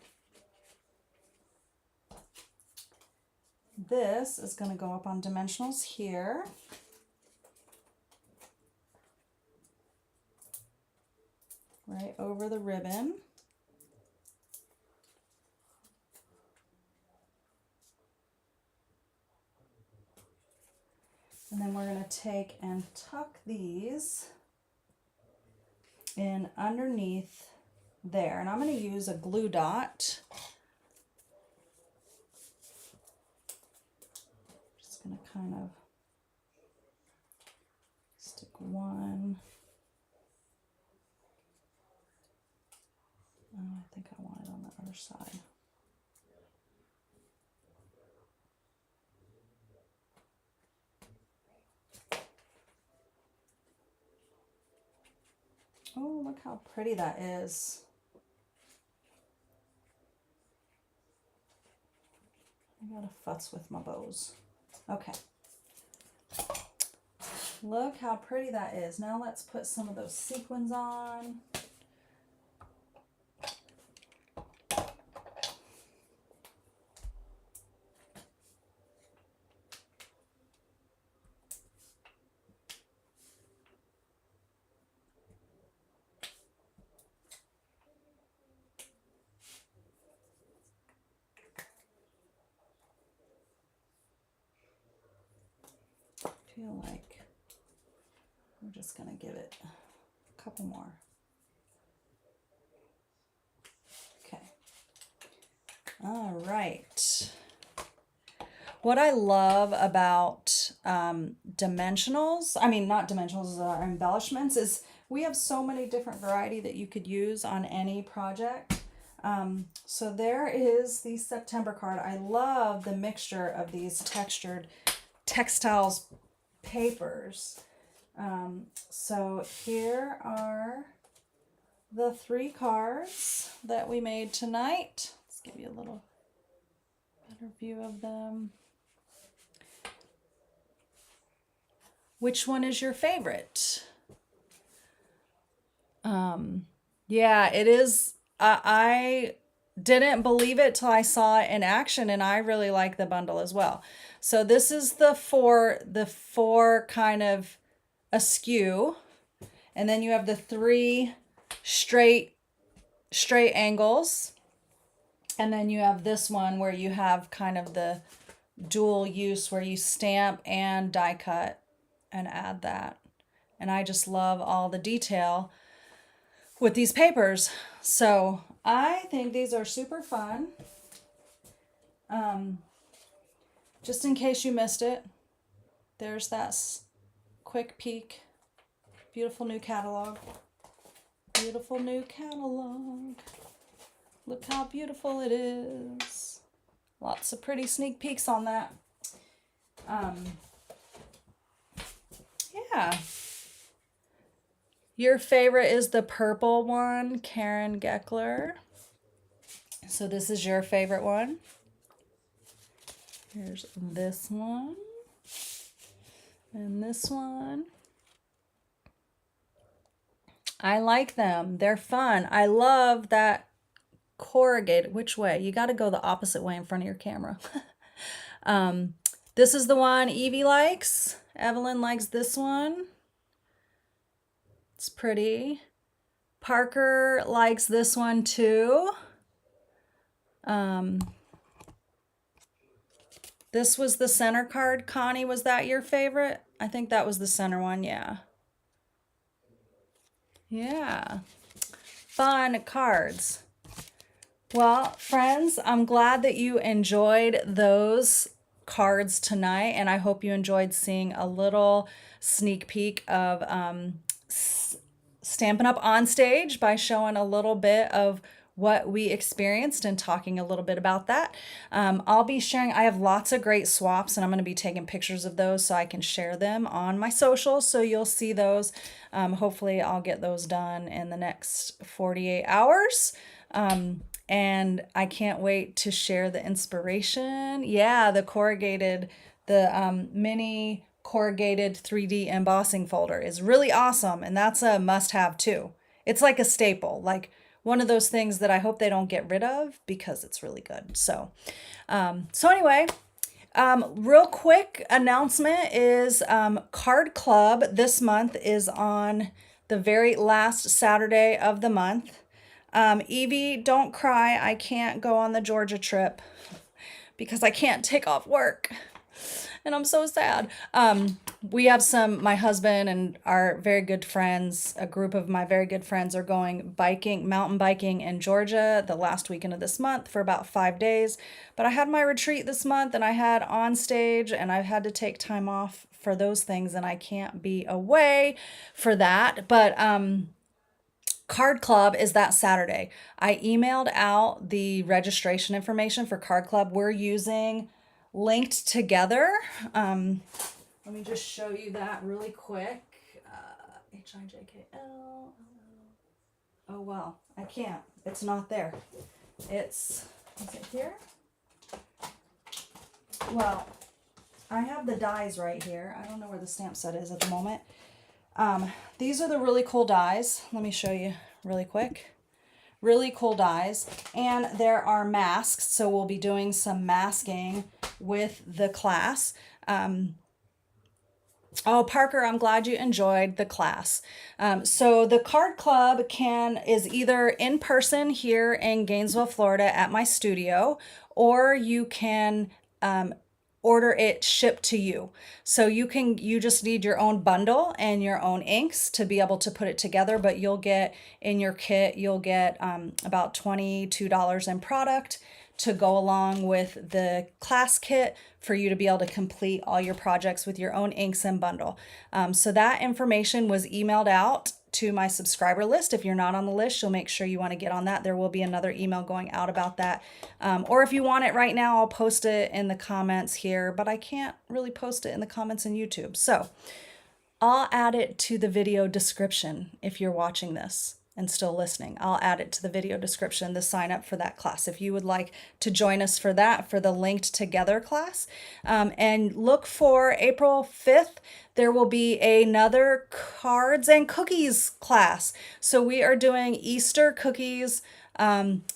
This is going to go up on dimensionals here. Right over the ribbon. And then we're going to take and tuck these in underneath there. And I'm going to use a glue dot. Just going to kind of stick one. Oh, I think I want it on the other side. Oh, look how pretty that is. I gotta futz with my bows. Okay. Look how pretty that is. Now let's put some of those sequins on. I feel like we're just gonna give it a couple more. Okay. All right. What I love about dimensionals, I mean, not dimensionals, our embellishments, is we have so many different variety that you could use on any project. So there is the September card. I love the mixture of these textured textiles papers. So here are the 3 cards that we made tonight. Let's give you a little better view of them. Which one is your favorite? Yeah, it is. I didn't believe it till I saw it in action, and I really like the bundle as well. So this is the four kind of askew, and then you have the 3 straight angles, and then you have this one where you have kind of the dual use where you stamp and die cut and add that. And I just love all the detail with these papers. So I think these are super fun. Just in case you missed it, there's that quick peek. Beautiful new catalog. Beautiful new catalog. Look how beautiful it is. Lots of pretty sneak peeks on that. Yeah. Your favorite is the purple one, Karen Geckler. So this is your favorite one. Here's this one. And this one. I like them. They're fun. I love that corrugated. Which way? You got to go the opposite way in front of your camera. This is the one Evie likes. Evelyn likes this one. It's pretty. Parker likes this one too. This was the center card. Connie, was that your favorite? I think that was the center one, yeah. Yeah. Fun cards. Well, friends, I'm glad that you enjoyed those cards tonight, and I hope you enjoyed seeing a little sneak peek of Stampin' Up! On stage by showing a little bit of what we experienced and talking a little bit about that. I'll be sharing, I have lots of great swaps, and I'm going to be taking pictures of those so I can share them on my socials, so you'll see those. Hopefully I'll get those done in the next 48 hours. And I can't wait to share the inspiration. Yeah, the corrugated, the mini corrugated 3D embossing folder is really awesome, and that's a must-have too. It's like a staple, like one of those things that I hope they don't get rid of because it's really good. So, anyway, real quick announcement is Card Club this month is on the very last Saturday of the month. Evie, don't cry. I can't go on the Georgia trip because I can't take off work. And I'm so sad. We have my husband and our very good friends, a group of my very good friends are going mountain biking in Georgia the last weekend of this month for about 5 days. But I had my retreat this month and I had on stage and I've had to take time off for those things and I can't be away for that. But, Card Club is that Saturday. I emailed out the registration information for Card Club. We're using Linked Together. Let me just show you that really quick. HIJKL. Oh, well, I can't. It's not there. Is it here? Well, I have the dies right here. I don't know where the stamp set is at the moment. These are the really cool dies. Let me show you really quick. Really cool dies. And there are masks, so we'll be doing some masking with the class. Oh, Parker, I'm glad you enjoyed the class. So the card club is either in person here in Gainesville, Florida at my studio, or you can order it shipped to you. So you just need your own bundle and your own inks to be able to put it together, but you'll get in your kit, you'll get about $22 in product to go along with the class kit for you to be able to complete all your projects with your own inks and bundle. So that information was emailed out to my subscriber list. If you're not on the list, you'll make sure you want to get on that. There will be another email going out about that. Or if you want it right now, I'll post it in the comments here, but I can't really post it in the comments in YouTube. So I'll add it to the video description if you're watching this and still listening. I'll add it to the video description, the sign up for that class. If you would like to join us for that, for the Linked Together class. And look for April 5th, there will be another cards and cookies class. So we are doing Easter cookies,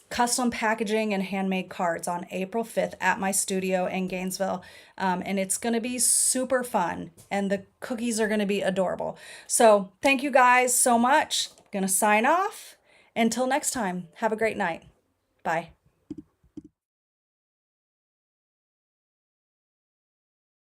custom packaging and handmade cards on April 5th at my studio in Gainesville. And it's going to be super fun and the cookies are going to be adorable. So thank you guys so much. Going to sign off. Until next time, have a great night. Bye.